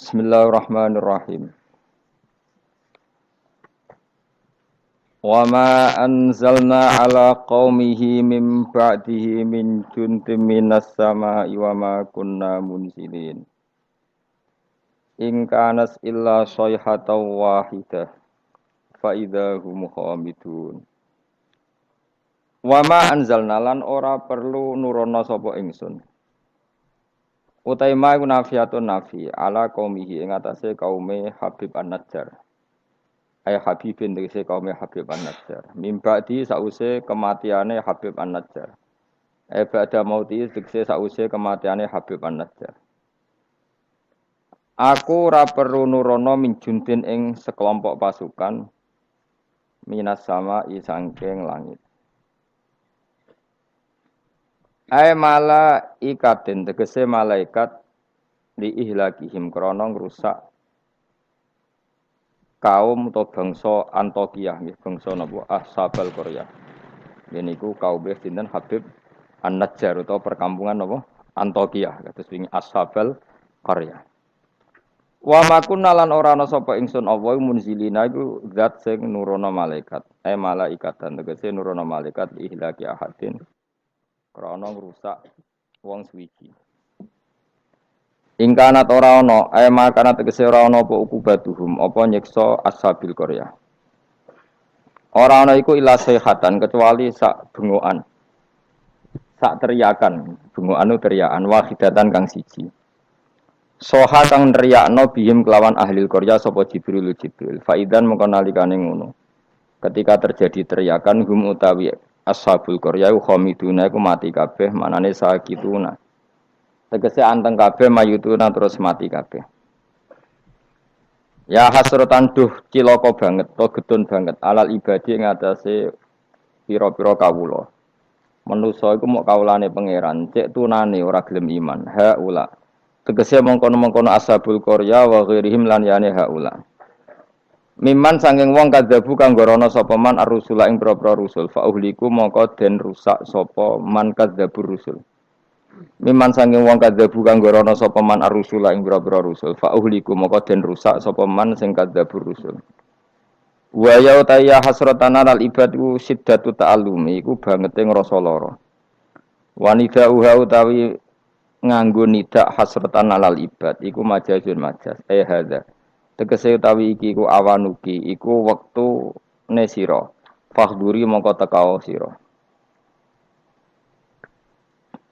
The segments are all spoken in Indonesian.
Bismillahirrahmanirrahim. Wa ma anzalna ala qaumihi min ba'dihi min juntim minas sama'i wa ma kunna munzilin. In kanas illa sayhatan wahidah fa idahum khamidun. Wa ma anzalna lan ora perlu nurono sapa ingsun. Utai ma iku nafiatun nafi ala qaumihi ing atase kaume Habib An-Najjar. Ay Habibin tegese kaum Habib An-Najjar. Mimba'di sause kematiane Habib An-Najjar. Ba'da mauti tegese sause kematiane Habib An-Najjar. Aku ora perlu nurono min juntin ing sekelompok pasukan minas sama sangking langit. Ay malaikatin tegese malaikat li ihlakihim krana ngrusak kaum atau bangsa Antokiyah nggih bangsa napa Ashabal Qaryah. Niku kaum sinten Habib An-Najjar utawa perkampungan napa Antokiyah kados wingi Ashabal Qaryah. Wa makunna lan ora ana sapa ingsun Allah munzilina iku zat sing nurono malaikat. Malaikatan tegese nurono malaikat ihlaki ahadin krana ngrusak wong suwiji. Ingkanat ora ana, makana tegese ora ana apa ukubatuhum, apa nyiksa ashabil Qaryah. Ora ana iku ila sayhatan kecuali sak bengokan. Sak teriakan, bengokan teriakan wahidatan kang siji. Soha kang nriyakno bihim kelawan ahli Qaryah sapa Jibril. Faidan mengko nalikane ngono. Ketika terjadi teriakan hum utawi ashabul Qaryah khamiduna iku mati kabeh, manane sakituna. Tegese anteng kabeh mayutuna terus mati kabeh. Ya hasratan duh cilaka banget, to getun banget alal ibadi ing atase pira-pira kawula. Manusa iku mok kawulane pangeran, cek tunane ora gelem iman. Haula. Tegese mongkon-mongkon ashabul Qaryah wa ghairihim lan yane haula. Miman sanging wong kadzabu kang gorono sapa man ar-rusula ing pira-pira rusul, fa uhliku mongko den rusak sapa man kadzabur rusul. Miman sanging wong kadzabu kang gorono sapa man ar-rusula ing pira-pira rusul, fa uhliku mongko den rusak sapa man sing kadzabur rusul. Wa ya ta'ya hasratan al ibadu siddatu ta'allumi iku bangete ngrasa lara. Wanida uha utawi nganggo nidak hasratan alal ibad iku majazun majaz hadza. Tegese utawi iki iku awanuki iku wektu ne sira fakhduri mongko tekao sira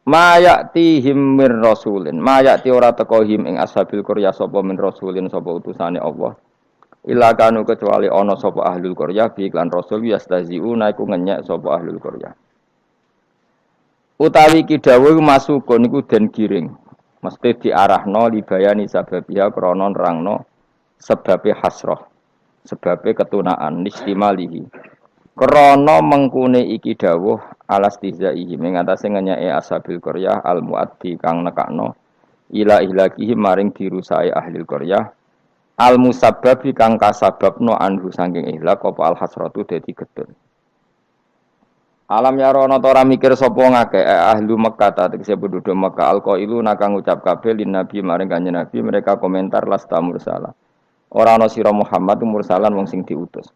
mayati him mir rasulin mayati ora teka him ing ashabil Qaryah sapa min rasulin sapa utusane Allah ila kanu kecuali ana sapa ahlul Qaryah bi iklan rasul yastaziuna iku ngenyek sapa ahlul Qaryah utawi iki dawuh masukun iku den giring mesti diarahno libayani sababiha krana nerangno sebabe hasrah, sebabe ketunaan istimalihi. Krana mengkune iki dawuh alastizaihi mengatasi ngenyake ashabil Qaryah al-muaddi kang nekakno ila ihlakihi maring dirusai ahli Qaryah al-musabbabi kang kasababno anhu saking ihlak apa al-hasratu dadi gedhe. Alam yarono ora mikir sapa ngake ahlu Mekkah tegese penduduk Mekkah alqailu nakang ngucap kabeh lin nabi maring kanjeng nabi mereka komentar lasta mursala. Ora ana sira Muhammad mursalan wong sing diutus.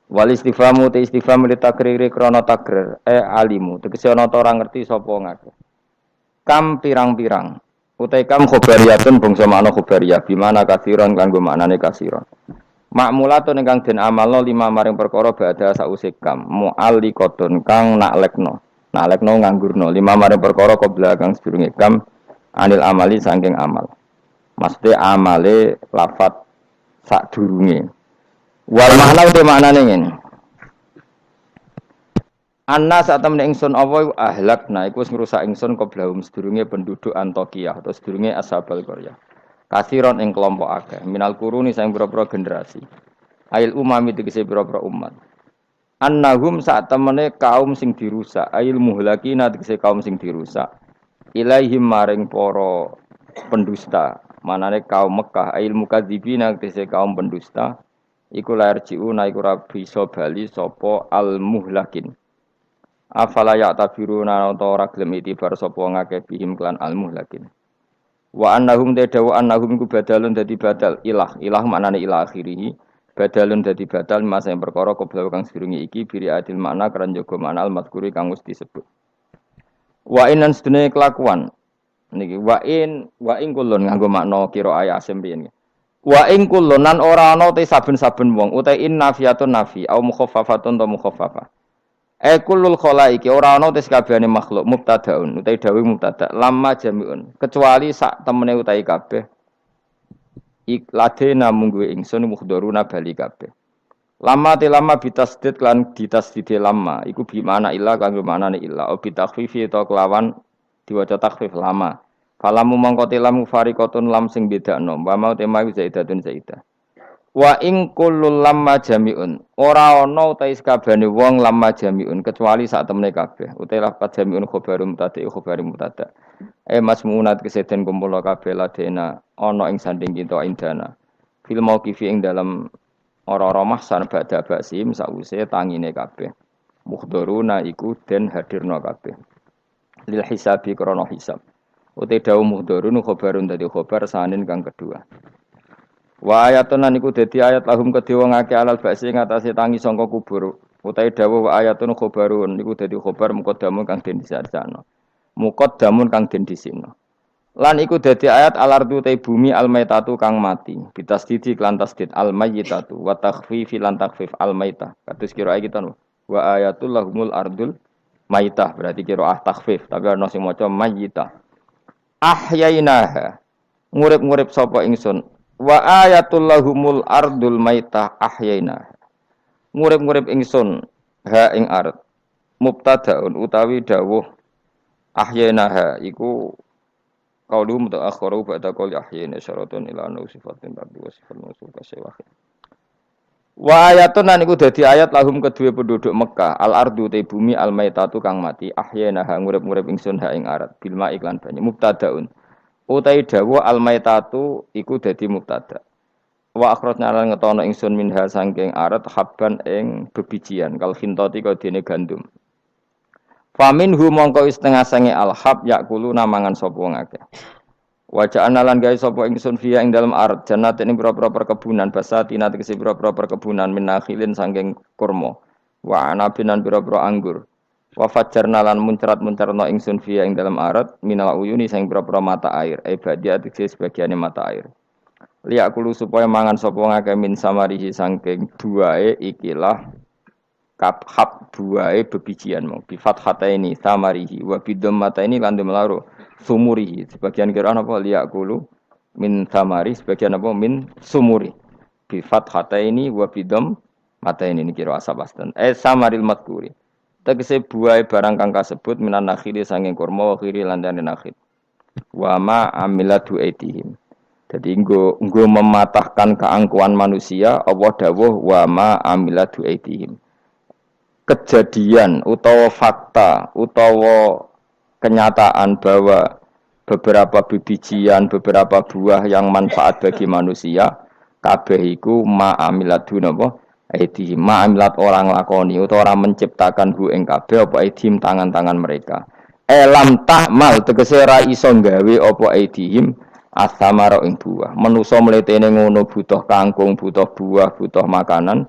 Wal istifamu te istifham li takriri krana takrir alimu tegese ana ta ora ngerti sapa ngake. Kam pirang-pirang utai kam khobariyatun bangsa makna khobariyah bimana kasiron kanggo maknane kasiron. Makmulatun ingkang den amalno lima maring perkara badha sause kam mu'alliqatun kang naklekno. Naklekno nganggurno lima maring perkara qabla kang sedurunge kam anil amali saking amal. Maksudé amale lafat sadurunge. Wal makna uti maknane ngene. Anna saat temen ingsun apa ahlakna iku wis ngrusak ingsun qoblahum sedurunge penduduk Antokiyah atau sedurunge Ashabal Qaryah. Kasiron ing kelompok akeh minal quruni sing pira-pira generasi. Ail umami tegese pira-pira umat. Annahum saat temene kaum sing dirusak, ail muhlakina tegese kaum sing dirusak. Ilaihim maring para pendusta. Manane kaum Mekah ail mukadzibina tegese kaum pendusta iku lair jiuna iku ora bisa bali sapa al muhlakin afala ya tabiruna utawa ora gelem itibar sapa ngakeh bihim klan al muhlakin Wa annahum tadawu annahum iku badalun dadi badal ilah maknane ilah akhirih badalun dadi badal masa yang perkara kobra kang sedurunge iki biri adil makna keran jaga makna al mazkuri kang wis disebut. Wa inan sedene kelakuan niki wa in kulun nganggo makna kira ayat sembiyen. Wa in kulunan ora ana te saben-saben wong uta in nafiyatun nafi au mukhaffafatun ta mukhaffafa. Kulul khalaiki ora ana te sakabehane makhluk mubtadaun uta dawuh mubtada lamma jamiun kecuali sak temene utahe kabeh ikladena mungguwe ingsun mukhdharuna bali kabeh. Lama te lama bitasdid lan ditasdide lama iku bi mana illa kanggo manane illa au bitakhfifi ta kelawan diwaca takhfif lama. Falamu mangko tilamu fariqatun lam sing bedakno wa mau tema zaidatun zaidah. Wa ing kullul lamma jami'un ora ana utahe sakabehane wong lamma jami'un kecuali sak temene kabeh utahe lafaz jami'un khobarum mubtada khobarum mubtada masmunat keseden kumpul kabeh ladena ana ing sanding kita indana fil mauqifi ing dalam ora-ora mahsan badha basim sause tangine kabeh mukhdharuna iku den hadirna kabeh lil hisabi krana hisab uti dawu muhdharun khobarun dadi khobar sanin kang kedua. Wa ayatun niku dadi ayat lahum kedhe wong akeh alal ba'si ngatasé tangi sangka kubur. Utahe dawuh wa ayatun khobarun niku dadi khobar muqaddamun kang den disarjana. Muqaddamun kang den disina. Lan iku dadi ayat alardu te bumi almaitatu kang mati. Bitasdidi lan tasdid almayyitatu wa takhfifi lan takhfif almaitah. Kados kira iki to. Wa ayatul lahumul ardul maitah berarti kira takhfif tapi ana sing maca mayyitah. Ahyainaha ngurip-ngurip sapa ingsun wa ayatul lahumul ardul maitah ahyainaha ngurip-ngurip ingsun ha ing ard mubtadaun utawi dawuh ahyainaha iku qaulu mutaakhiru ba'da qauli ahyaina syaratun ila sifatin ba'du wa sifat mausul kasawah wa ayatun niku dadi ayat lahum kedue penduduk Mekah al ardu te bumi al maitatu kang mati ahyainaha ngurip-ngurip ingsun ha ing ard bil ma iklan banyu mubtadaun utai dawuh al maitatu iku dadi mubtada wa akhrajna lan ngetono ingsun minha saking ard habban ing bebijian kal khintati kadene gandum famin hu mongko setengah sange al hab yakulu namangan sapa wong akeh wajah analan gawe sapa ingsun fiya ing dalem ard jannat ing pira-pira perkebunan basatina tegese pira-pira perkebunan minakhilin saking kurma wa anabinan pira-pira anggur wa fajjarna lan muncrat-muncarna ingsun fiya ing dalem ard minal uyuni sing pira-pira mata air ibadiat tegese sebagiane mata air liyakulu supaya mangan sapa ngake min samarihi saking buahe ikilah kabhab buahe bebijian mau bi fathataini samarihi wa bidammataini lan demlaro sumurihi sebagian kira apa liyakulu min samari sebagian apa min sumuri bi fathataini wa bidam mataini ini kira asabastan samaril madkuri tegese buahe barang kang kasebut minan nakhili sanging kurma wa khiri lan dene nakhil wa ma amilatu aitihim jadi nggo mematahkan keangkuhan manusia Allah dawuh wa ma amilatu aitihim kejadian utawa fakta utawa kenyataan bahwa beberapa bijian, beberapa buah yang manfaat bagi manusia kabeh iku ma'amilat napa aidihim ma'amilat orang lakoni utawa orang menciptakan hu ing kabeh apa aidihim tangan-tangan mereka lam ta'mal tegese ra iso gawe apa aidihim asamara ing buah manusa mletene ngono butuh kangkung butuh buah butuh makanan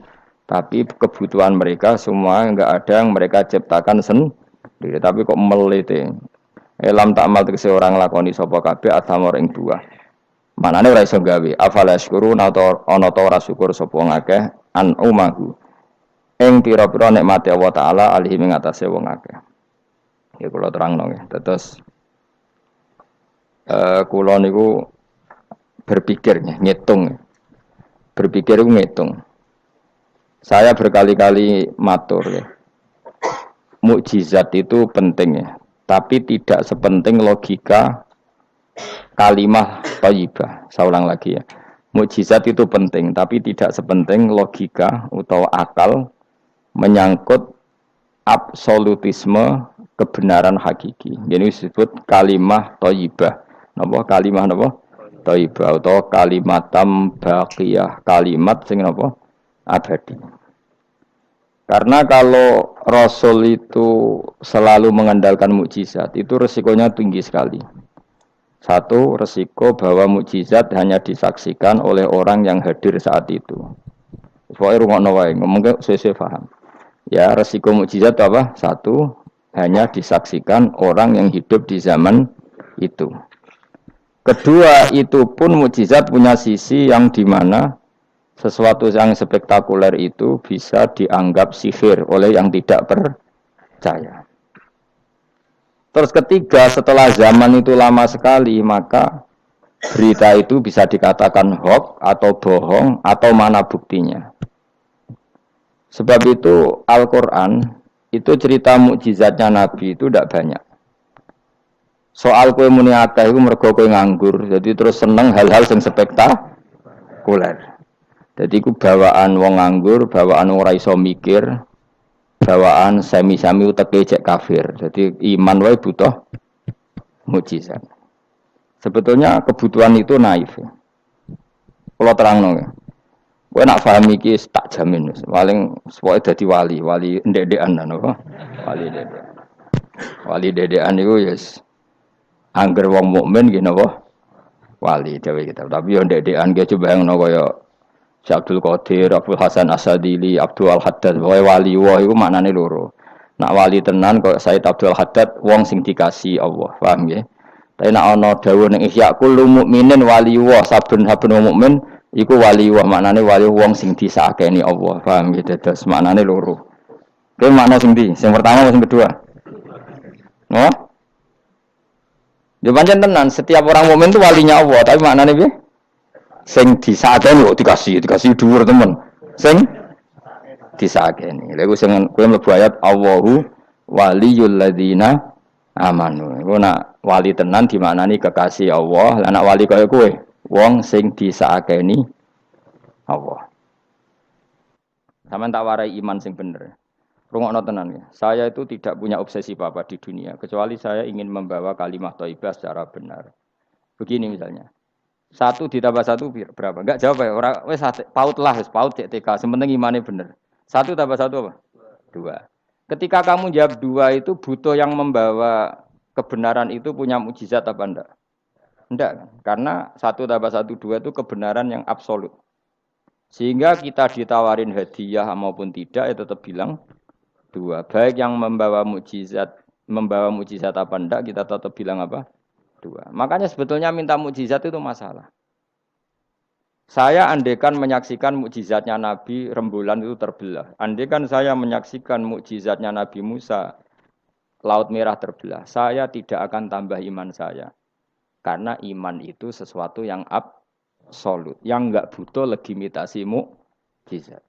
tapi kebutuhan mereka semua enggak ada yang mereka ciptakan sendiri tapi kok melete lam ta'mal tegese orang lakoni sapa kabeh asamara ing buah manane ora iso gawe afala syukurun atau ana ta ora syukur sapa ngakeh an umahu ing pira-pira nikmate Allah taala alihi ing atase wong akeh ya kula terangno nggih terus kula niku berpikir ngitung berpikir ngitung saya berkali-kali matur ya mukjizat itu penting ya tapi tidak sepenting logika kalimah thayyibah. Saya ulang lagi ya. Mukjizat itu penting, tapi tidak sepenting logika atau akal menyangkut absolutisme kebenaran hakiki. Ini disebut kalimah thayyibah. Napa kalimah napa? Thayyibah atau kalimatam baqiyah, kalimat sing napa? Abadi. Karena kalau Rasul itu selalu mengandalkan mukjizat, itu resikonya tinggi sekali. Satu, resiko bahwa mukjizat hanya disaksikan oleh orang yang hadir saat itu. Pokoknya rungokno wae, ngomong sesuai paham. Ya, resiko mukjizat apa? Satu, hanya disaksikan orang yang hidup di zaman itu. Kedua, itu pun mukjizat punya sisi yang dimana sesuatu yang spektakuler itu bisa dianggap sihir oleh yang tidak percaya. Terus ketiga, setelah zaman itu lama sekali, maka berita itu bisa dikatakan hoax atau bohong atau mana buktinya. Sebab itu Al-Quran itu cerita mukjizatnya Nabi itu tidak banyak. Soal kue muni akeh iku mergo kowe nganggur, jadi terus seneng hal-hal sing spektakuler. Jadi ku bawaan wong nganggur, bawaan ora iso mikir, bawaan semi-semi uteke cek kafir. Jadi iman wae butuh mukjizat. Sebetulnya kebutuhan itu naif. Kalau terangno ya. Kowe nak paham iki tak jamin wis. Paling pokoke dadi wali ndek-ndekan napa? Wali ndek. Wali dedekan iku yes. Angger wong mukmin nggih napa? Wali dhewe kita. Tapi yo ndek-ndekan ge coba bayangno kaya Syekh Abdul Qadir, Abdul Hasan Asadili, Abdul Haddad, pokoke wali wah iku maknane loro. Nak wali tenan kaya Said Abdul Haddad wong sing dikasih Allah, paham nggih? Tapi nak ana dawuh ning Ihya kullu mukminin wali wah, saben-saben wong mukmin iku wali wah, maknane wali wong sing disakeni Allah, paham nggih? Dados maknane loro. Oke, makna sing ndi? Sing pertama atau sing kedua? Oh? Ya pancen tenan, setiap orang mukmin itu walinya Allah, tapi maknane piye? Sing disakeni kok dikasih dhuwur temen. Sing disakeni. Lha iku sing kowe mlebu ayat Allahu waliyul ladzina amanu. Iku nak wali tenan dimaknani kekasih Allah, lah nak wali kaya kowe, wong sing disakeni Allah. Sampeyan tak warai iman sing bener. Rungokno tenan ya. Saya itu tidak punya obsesi apa-apa di dunia, kecuali saya ingin membawa kalimat thayyibah secara benar. Begini misalnya. 1 ditambah 1 berapa? Enggak jawab ya. Orang wis paut lah, wis paut cek TK. Sementing imane bener. 1 tambah 1 apa? 2. Ketika kamu jawab 2 itu butuh yang membawa kebenaran itu punya mukjizat apa enggak? Enggak kan? Karena 1 tambah 1 2 itu kebenaran yang absolut. Sehingga kita ditawarin hadiah maupun tidak ya tetap bilang 2. Baik yang membawa mukjizat apa enggak kita tetap bilang apa? 2. Makanya sebetulnya minta mukjizat itu masalah. Saya andaikan menyaksikan mukjizatnya Nabi rembulan itu terbelah. Andaikan saya menyaksikan mukjizatnya Nabi Musa laut merah terbelah, saya tidak akan tambah iman saya. Karena iman itu sesuatu yang absolut, yang enggak butuh legitimasi mukjizat.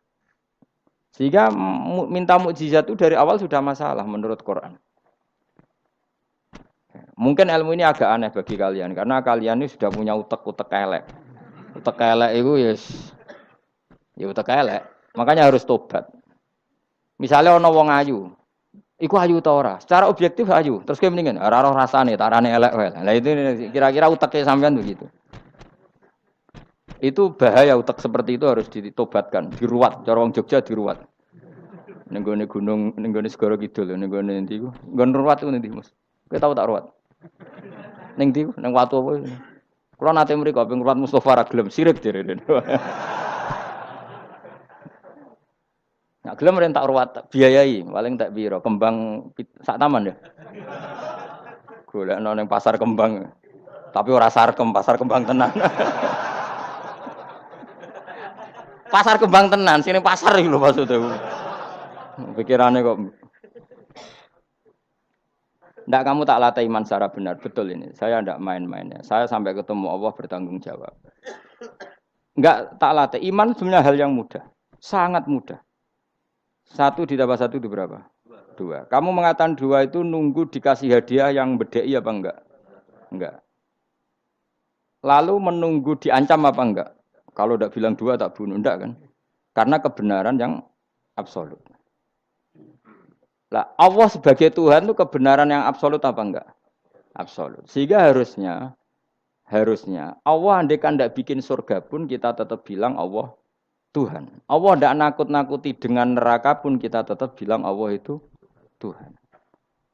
Sehingga minta mukjizat itu dari awal sudah masalah menurut Quran. Mungkin ilmu ini agak aneh bagi kalian karena kalian ini sudah punya utek-utek elek. Utek elek itu ya utek elek. Makanya harus tobat. Misalnya ana wong ayu. Iku ayu ta ora? Secara objektif ayu. Terus kowe mendingan ora roh rasane, tarane elek wae. Lah itu kira-kira uteke sampean begitu. Itu bahaya utek seperti itu harus ditobatkan, diruat. Cara wong Jogja diruat. Ning gone gunung, ning gone segara kidul, ning gone endi ku? Nggon ruat ku endi, Mas? Kowe tau tak ruat? Ning ndi? Ning watu apa? Kula nate mriko ping ruat Mustofa ra gelem sirik direne. Nek gelem ren tak ruat, biayai, paling tak piro? Kembang sak taman ya. Golekno ning pasar kembang. Tapi ora sarkem, pasar kembang tenan. Pasar kembang tenan, sini pasar iki lho maksudku. Pikirane kok. Ndak kamu tak latih iman secara benar, betul ini. Saya ndak main-mainnya. Saya sampai ketemu Allah bertanggung jawab. Nggak tak latih. Iman sebenarnya hal yang mudah. Sangat mudah. 1 ditambah 1 itu berapa? 2. Kamu mengatakan 2 itu nunggu dikasih hadiah yang bedei apa enggak? Enggak. Lalu menunggu diancam apa enggak? Kalau tidak bilang 2 tak bunuh, enggak kan? Karena kebenaran yang absolut. Lah, Allah sebagai Tuhan itu kebenaran yang absolut apa enggak? Absolut. Sehingga harusnya Allah andaikan tidak bikin surga pun kita tetap bilang Allah Tuhan. Allah tidak nakut-nakuti dengan neraka pun kita tetap bilang Allah itu Tuhan.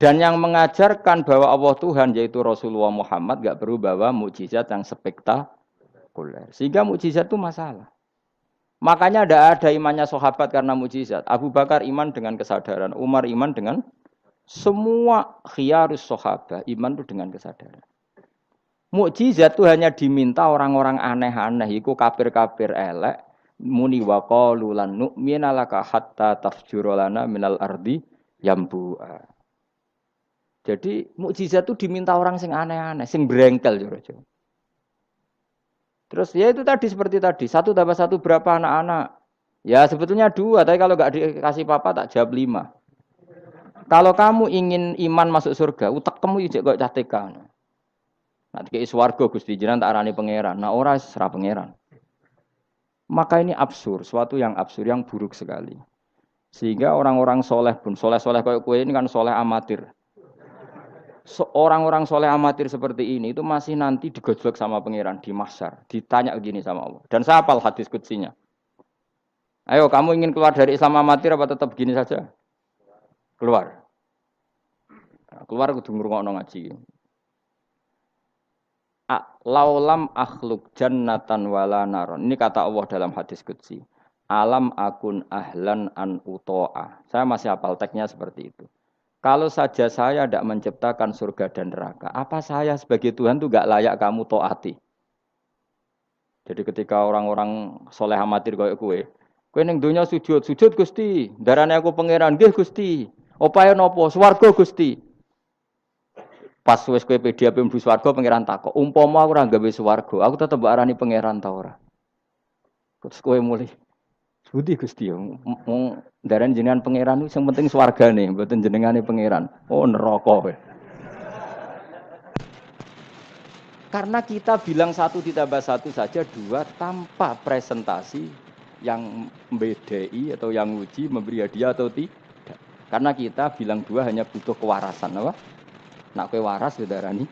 Dan yang mengajarkan bahwa Allah Tuhan yaitu Rasulullah Muhammad gak perlu bawa mukjizat yang spektakuler. Sehingga mukjizat itu masalah. Makanya ada imannya sahabat karena mukjizat. Abu Bakar iman dengan kesadaran, Umar iman dengan semua khiyarus sahabat iman itu dengan kesadaran. Mukjizat itu hanya diminta orang-orang aneh-aneh, iku kafir-kafir elek, muni wa qalu lan nu'mina laka hatta tafjura lana minal ardi yambu'a. Jadi mukjizat itu diminta orang sing aneh-aneh, sing brengkel jero. Terus ya itu tadi seperti tadi, 1+1 berapa anak-anak? Ya sebetulnya 2, tapi kalau nggak dikasih papa tak jawab 5. Kalau kamu ingin iman masuk surga, utak kamu ijek kok catekan. Nanti ke swarga Gusti jenengan tak arani pangeran. Nah ora serah pangeran. Maka ini absurd, suatu yang absurd, yang buruk sekali. Sehingga orang-orang soleh pun, soleh-soleh kayak kue ini kan soleh amatir. Orang-orang soleh amatir seperti ini itu masih nanti digojlok sama pangeran di mahsyar, ditanya begini sama Allah. Dan saya hafal hadis kutsinya. Ayo kamu ingin keluar dari Islam amatir apa tetap begini saja? Keluar. Nah, keluar kudu ngrungokno ngaji. Laulam akhluk jannatan wala naron. Ini kata Allah dalam hadis qudsi. Alam akun ahlan an uto'a. Saya masih hafal teksnya seperti itu. Kalau saja saya tidak menciptakan surga dan neraka, apa saya sebagai Tuhan itu gak layak kamu taati? Jadi ketika orang-orang soleh amatir kayak kue ning dunia sujud Gusti, darane aku pangeran nggih Gusti. Opae napa? Swarga Gusti. Pas wis kowe pede ape mlebu swarga pangeran takok, umpama aku ora gawe swarga, aku tetep arani pangeran ta ora? Terus kowe mulih Budi Gusti yo, ndaran jenengan pangeran sing penting swargane, mboten jenengane pangeran. Oh neraka kowe. Karena kita bilang 1+1 saja 2 tanpa presentasi yang membedai atau yang uji memberi hadiah atau tidak. Karena kita bilang 2 hanya butuh kewarasan, apa? Nak kowe waras darani.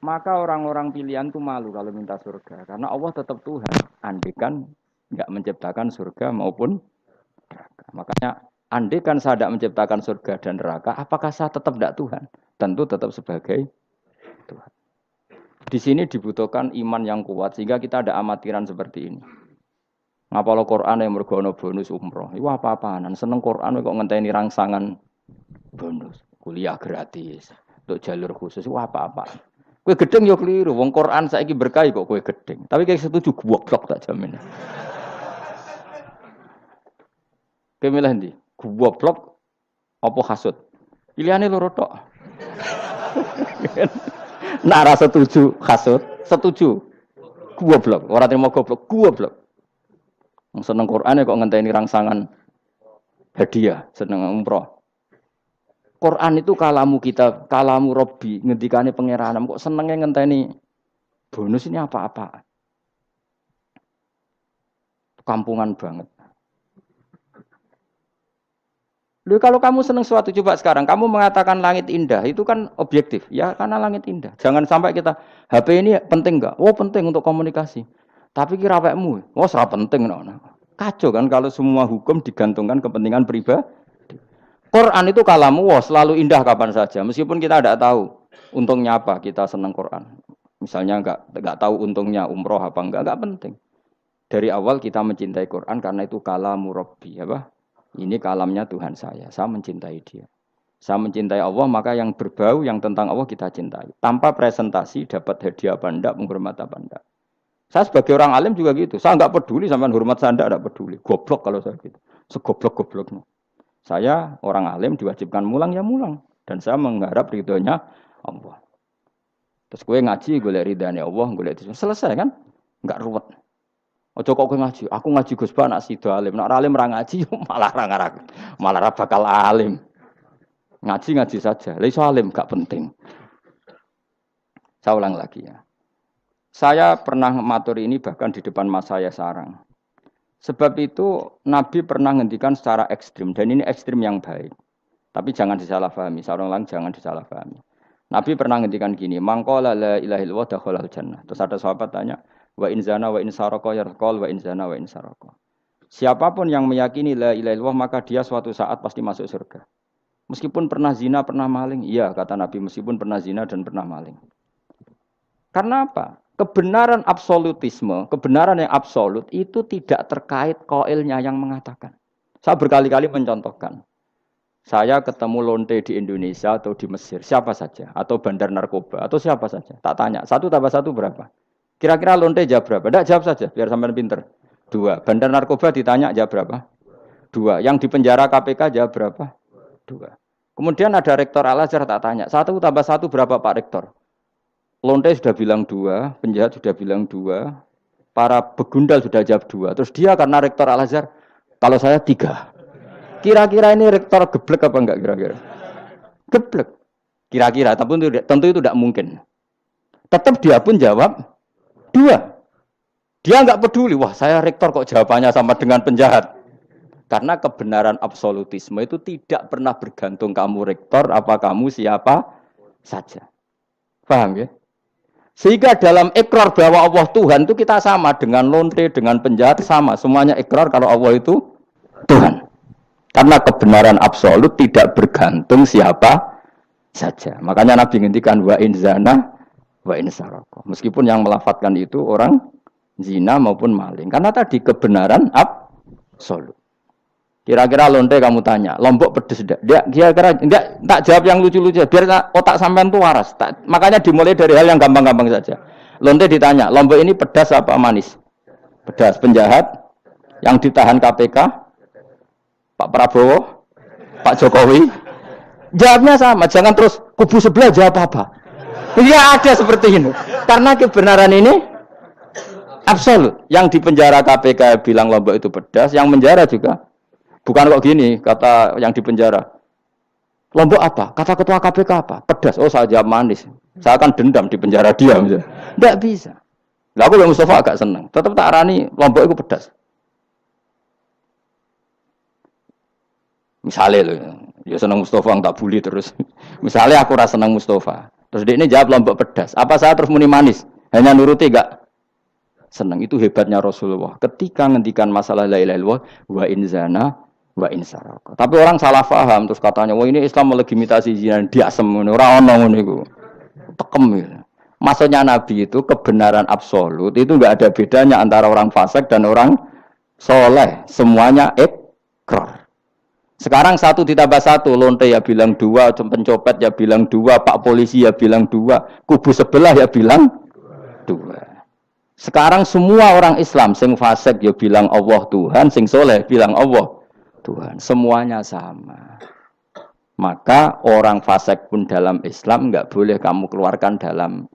Maka orang-orang pilihan itu malu kalau minta surga. Karena Allah tetap Tuhan. Andikan enggak menciptakan surga maupun neraka. Makanya andikan saya tidak menciptakan surga dan neraka, apakah saya tetap tidak Tuhan? Tentu tetap sebagai Tuhan. Di sini dibutuhkan iman yang kuat sehingga kita ada amatiran seperti ini. Ngapalo Quran yang mergono bonus umroh. Itu apa-apaan. Seneng Quran kok ngenteni rangsangan bonus. Kuliah gratis. Untuk jalur khusus. Itu apa-apaan. Kue gedeng yo keliru, wong Quran saiki berkah kok kue gedeng. Tapi kayak setuju goblok tak jamin. Kowe milih ndi? Goblok apa hasud? Pilihane loro tok. Nak ra setuju hasud, setuju goblok. Ora terima goblok. Wong seneng Quran kok ngenteni rangsangan hadiah, seneng umroh. Quran itu kalamu kita, kalamu Robbi, ngendikane pangeranam kok senenge ngenteni bonus ini apa-apa. Kampungan banget. Loh, kalau kamu seneng suatu coba sekarang, kamu mengatakan langit indah, itu kan objektif, ya karena langit indah. Jangan sampai kita HP ini penting enggak? Oh penting untuk komunikasi. Tapi kira awakmu, oh ora penting Kacau kan kalau semua hukum digantungkan kepentingan pribadi. Quran itu kalamu, wah selalu indah kapan saja. Meskipun kita tidak tahu untungnya apa kita senang Quran. Misalnya enggak tahu untungnya umroh apa enggak penting. Dari awal kita mencintai Quran karena itu kalamu Rabbi, apa? Ini kalamnya Tuhan saya mencintai dia. Saya mencintai Allah, maka yang berbau yang tentang Allah kita cintai. Tanpa presentasi dapat hadiah apa enggak, menghormat apa enggak. Saya sebagai orang alim juga gitu. Saya enggak peduli sampai hormat saya enggak peduli. Goblok kalau saya gitu. Segoblok-gobloknya. Saya orang alim diwajibkan mulang ya mulang. Dan saya mengharap ridhonya Allah. Terus gue ngaji, gue lihat ridhonya Allah, gue lihat itu. Selesai kan? Enggak ruwet. Ojo kok gue ngaji. Aku ngaji Gus Ba, nak sido alim. Nak alim ra ngaji, malah ra bakal alim. Ngaji saja. Lah iso alim gak penting. Saya ulang lagi ya. Saya pernah matur ini bahkan di depan mas saya sarang. Sebab itu Nabi pernah ngendikan secara ekstrim dan ini ekstrim yang baik. Tapi jangan disalahpahami, seorang lain jangan disalahpahami. Nabi pernah ngendikan gini, mangqala la ilaha illallah dakhalal jannah. Terus ada sahabat tanya, wa in zana wa in saraka yarqal wa in zana wa in saraka. Siapapun yang meyakini la ilaha illallah maka dia suatu saat pasti masuk surga. Meskipun pernah zina, pernah maling. Iya, kata Nabi, meskipun pernah zina dan pernah maling. Karena apa? Kebenaran absolutisme, kebenaran yang absolut itu tidak terkait qailnya yang mengatakan. Saya berkali-kali mencontohkan. Saya ketemu lonte di Indonesia atau di Mesir, siapa saja. Atau bandar narkoba, atau siapa saja. Tak tanya, 1+1 berapa? Kira-kira lonte jawab berapa? Tidak, jawab saja, biar sampai pinter. 2. Bandar narkoba ditanya jawab berapa? 2. Yang di penjara KPK jawab berapa? 2. Kemudian ada rektor Al-Azhar tak tanya, 1+1 berapa Pak Rektor? Lonte sudah bilang 2, penjahat sudah bilang 2, para begundal sudah jawab 2. Terus dia karena rektor Al-Azhar, kalau saya 3. Kira-kira ini rektor geblek apa enggak kira-kira? Geblek. Kira-kira, tapi tentu itu tidak mungkin. Tetap dia pun jawab 2. Dia enggak peduli, wah saya rektor kok jawabannya sama dengan penjahat. Karena kebenaran absolutisme itu tidak pernah bergantung kamu rektor, apa kamu siapa saja. Paham ya? Sehingga dalam ikrar bahwa Allah Tuhan itu kita sama dengan lonte, dengan penjahat sama. Semuanya ikrar kalau Allah itu Tuhan. Karena kebenaran absolut tidak bergantung siapa saja. Makanya Nabi ngendikan wa in zana wa in saraka. Meskipun yang melafadzkan itu orang zina maupun maling. Karena tadi kebenaran absolut. Kira-kira lonte kamu tanya, Lombok pedes enggak? Dia kira-kira enggak, tak jawab yang lucu-lucu biar otak sampean tuh waras. Makanya dimulai dari hal yang gampang-gampang saja. Lonte ditanya, Lombok ini pedas apa manis? Pedas. Penjahat yang ditahan KPK, Pak Prabowo, Pak Jokowi. Jawabnya sama, jangan terus kubu sebelah jawab apa. Ya ada seperti ini. Karena kebenaran ini absolut. Yang di penjara KPK bilang Lombok itu pedas, yang menjara juga. Bukan kok gini, kata yang di penjara. Lombok apa? Kata ketua KPK apa? Pedas. Oh, saya jawab manis. Saya akan dendam di penjara dia. Tidak bisa. Lah aku yang Mustafa agak senang. Tetap tak arani Lombok itu pedas. Misalnya loh, ya senang Mustafa tak bully terus. Misalnya aku rasa senang Mustafa. Terus dia ini jawab Lombok pedas. Apa saya terus muni manis? Hanya nuruti gak? Senang. Itu hebatnya Rasulullah. Ketika ngendikan masalah la ilaha illallah wa in zana wa in saraka. Tapi orang salah paham terus katanya, wah ini Islam melegitimasi zina, diasem ngono, ora ono ngono iku. Tekem ya. Maksudnya Nabi itu kebenaran absolut, itu enggak ada bedanya antara orang fasik dan orang soleh. Semuanya ikrar. Sekarang 1+1, lonte ya bilang 2, pencopet ya bilang 2, Pak polisi ya bilang 2, kubu sebelah ya bilang 2. Sekarang semua orang Islam sing fasik ya bilang Allah Tuhan, sing soleh bilang Allah Tuhan, semuanya sama. Maka orang fasik pun dalam Islam enggak boleh kamu keluarkan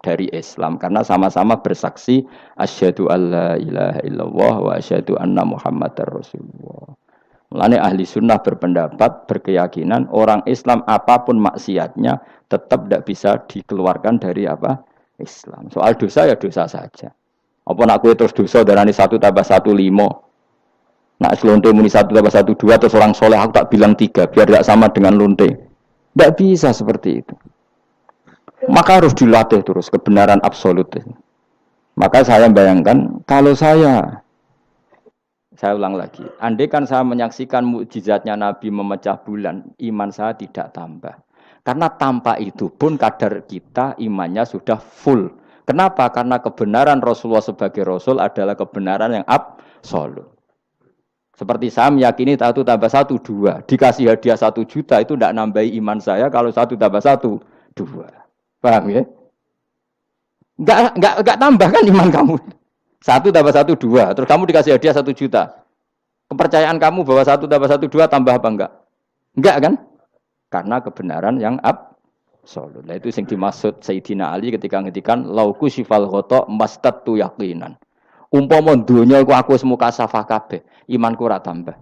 dari Islam karena sama-sama bersaksi asyhadu alla ilaha illallah wa asyhadu anna muhammadar rasulullah. Mulane ahli sunnah berpendapat, berkeyakinan orang Islam apapun maksiatnya tetap tidak bisa dikeluarkan dari apa? Islam. Soal dosa ya dosa saja. Apa nak kowe terus dosa darani 1+1 5. Nak lonte muni 1+1 2 terus orang soleh aku tak bilang 3 biar tidak sama dengan lonte. Tidak bisa seperti itu. Maka harus dilatih terus kebenaran absolut. Maka saya bayangkan kalau saya ulang lagi, andai kan saya menyaksikan mukjizatnya Nabi memecah bulan, iman saya tidak tambah. Karena tanpa itu pun kadar kita imannya sudah full. Kenapa? Karena kebenaran Rasulullah sebagai Rasul adalah kebenaran yang absolut. Seperti saya meyakini 1+1 2. Dikasih hadiah 1 juta itu tidak nambahi iman saya kalau 1+1 2. Paham ya? Enggak tambah kan iman kamu. 1+1 2. Terus kamu dikasih hadiah 1 juta. Kepercayaan kamu bahwa 1+1 2 tambah apa enggak? Enggak kan? Karena kebenaran yang absolut. Nah, itu yang dimaksud Sayyidina Ali ketika ngendikan lauku sifal ghata mastatu yaqinan. Umpama dunya iku aku wis mukasafah kabeh, imanku ora tambah.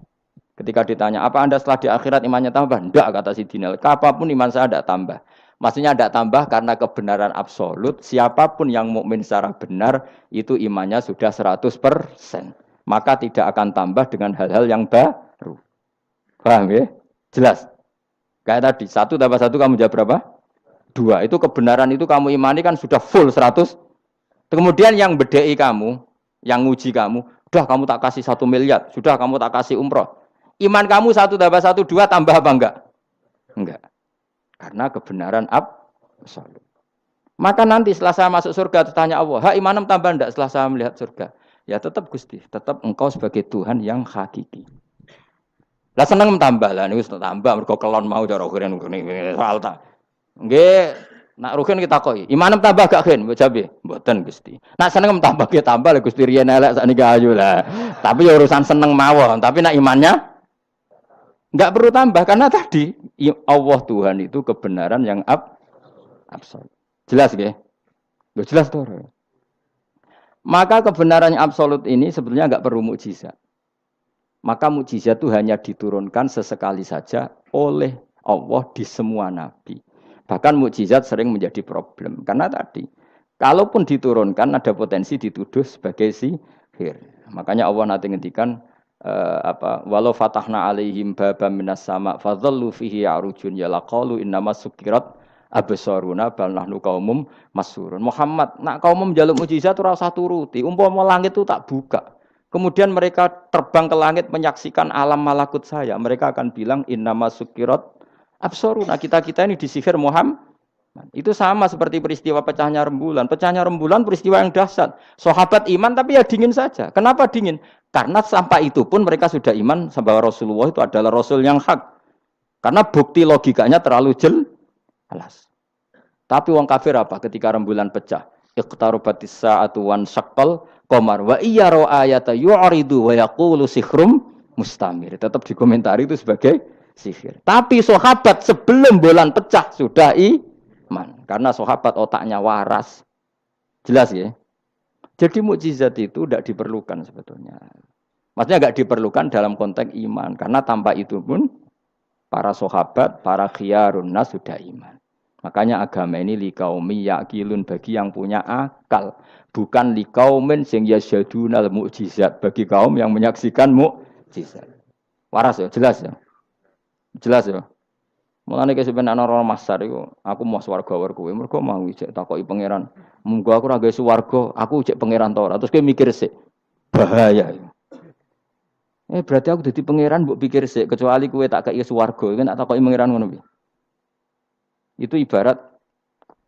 Ketika ditanya, "Apa Anda setelah di akhirat imannya tambah?" Enggak, kata Sidina. Apapun iman saya tidak tambah. Maksudnya tidak tambah karena kebenaran absolut. Siapapun yang mukmin secara benar itu imannya sudah 100%. Maka tidak akan tambah dengan hal-hal yang baru. Paham ya? Jelas. Kayak tadi 1+1 kamu jawab berapa? 2. Itu kebenaran itu kamu imani kan sudah full 100. Kemudian yang bedai kamu, yang nguji kamu, Sudah kamu tak kasih 1 miliar, sudah kamu tak kasih umroh. Iman kamu 1 tambah 1 2 tambah apa enggak? Enggak. Karena kebenaran absolut. Maka nanti setelah saya masuk surga tanya Allah, "Ha imanem tambah enggak setelah saya melihat surga?" Ya tetap Gusti, tetap engkau sebagai Tuhan yang hakiki. Lah seneng tambah lah niku tambah mergo kelon mau cara keren soal ta. Nggih, nak rugen kita koi. Imanem tambah gak gen, mbok jabe. Mboten Gusti. Nak seneng tambah ge tambah lah Gusti riyen elek sakniki ayu lah. Tapi ya urusan seneng mawon, tapi nak imannya enggak perlu tambah karena tadi Allah Tuhan itu kebenaran yang absolut. Jelas nggih? Loh jelas toh. Maka kebenaran yang absolut ini sebetulnya enggak perlu mukjizat. Maka mukjizat itu hanya diturunkan sesekali saja oleh Allah di semua nabi. Bahkan mukjizat sering menjadi problem karena tadi kalaupun diturunkan ada potensi dituduh sebagai sihir. Makanya Allah nanti ngendikan walau fatahna alaihim babam minas sama fadhallu fihi arujun ya laqalu innamas sukirat absaruna bal nahnu qaumum masurun. Muhammad nak kaum njaluk mukjizat ora usah turuti. Umpama langit itu tak buka. Kemudian mereka terbang ke langit menyaksikan alam malakut saya. Mereka akan bilang innama sukirat absoruna. Kita ini disihir Muhammad. Itu sama seperti peristiwa pecahnya rembulan. Pecahnya rembulan peristiwa yang dahsyat. Sahabat iman tapi ya dingin saja. Kenapa dingin? Karena sampai itu pun mereka sudah iman bahwa Rasulullah itu adalah Rasul yang hak. Karena bukti logikanya terlalu jelas. Tapi wong kafir apa ketika rembulan pecah? Iqtarubatis sa'atu wan syaqqal qamar wa iya ra ayata yu'ridu wa yaqulu sikhrum mustamir. Tetap dikomentari itu sebagai sihir. Tapi sahabat sebelum bulan pecah sudah iman. Karena sahabat otaknya waras. Jelas ya? Jadi mukjizat itu tidak diperlukan sebetulnya. Maksudnya enggak diperlukan dalam konteks iman. Karena tanpa itu pun para sahabat, para khiyarun nas sudah iman. Makanya agama ini liqaumi yaqilun bagi yang punya akal, bukan liqaumin sing yasyadunal mukjizat bagi kaum yang menyaksikan mukjizat. Waras ya, jelas ya. Jelas ya. Mulane ke sampeyan ana ora masar iku, aku mau swarga war kowe, mergo mau ijek takoki pangeran. Munggo aku ora gawe swarga, aku ijek pangeran ta ora. Terus kowe mikir sik. Bahaya. Berarti aku dadi pangeran mbok pikir sik, kecuali kowe tak kei swarga, kan tak takoki pangeran ngono piye. Itu ibarat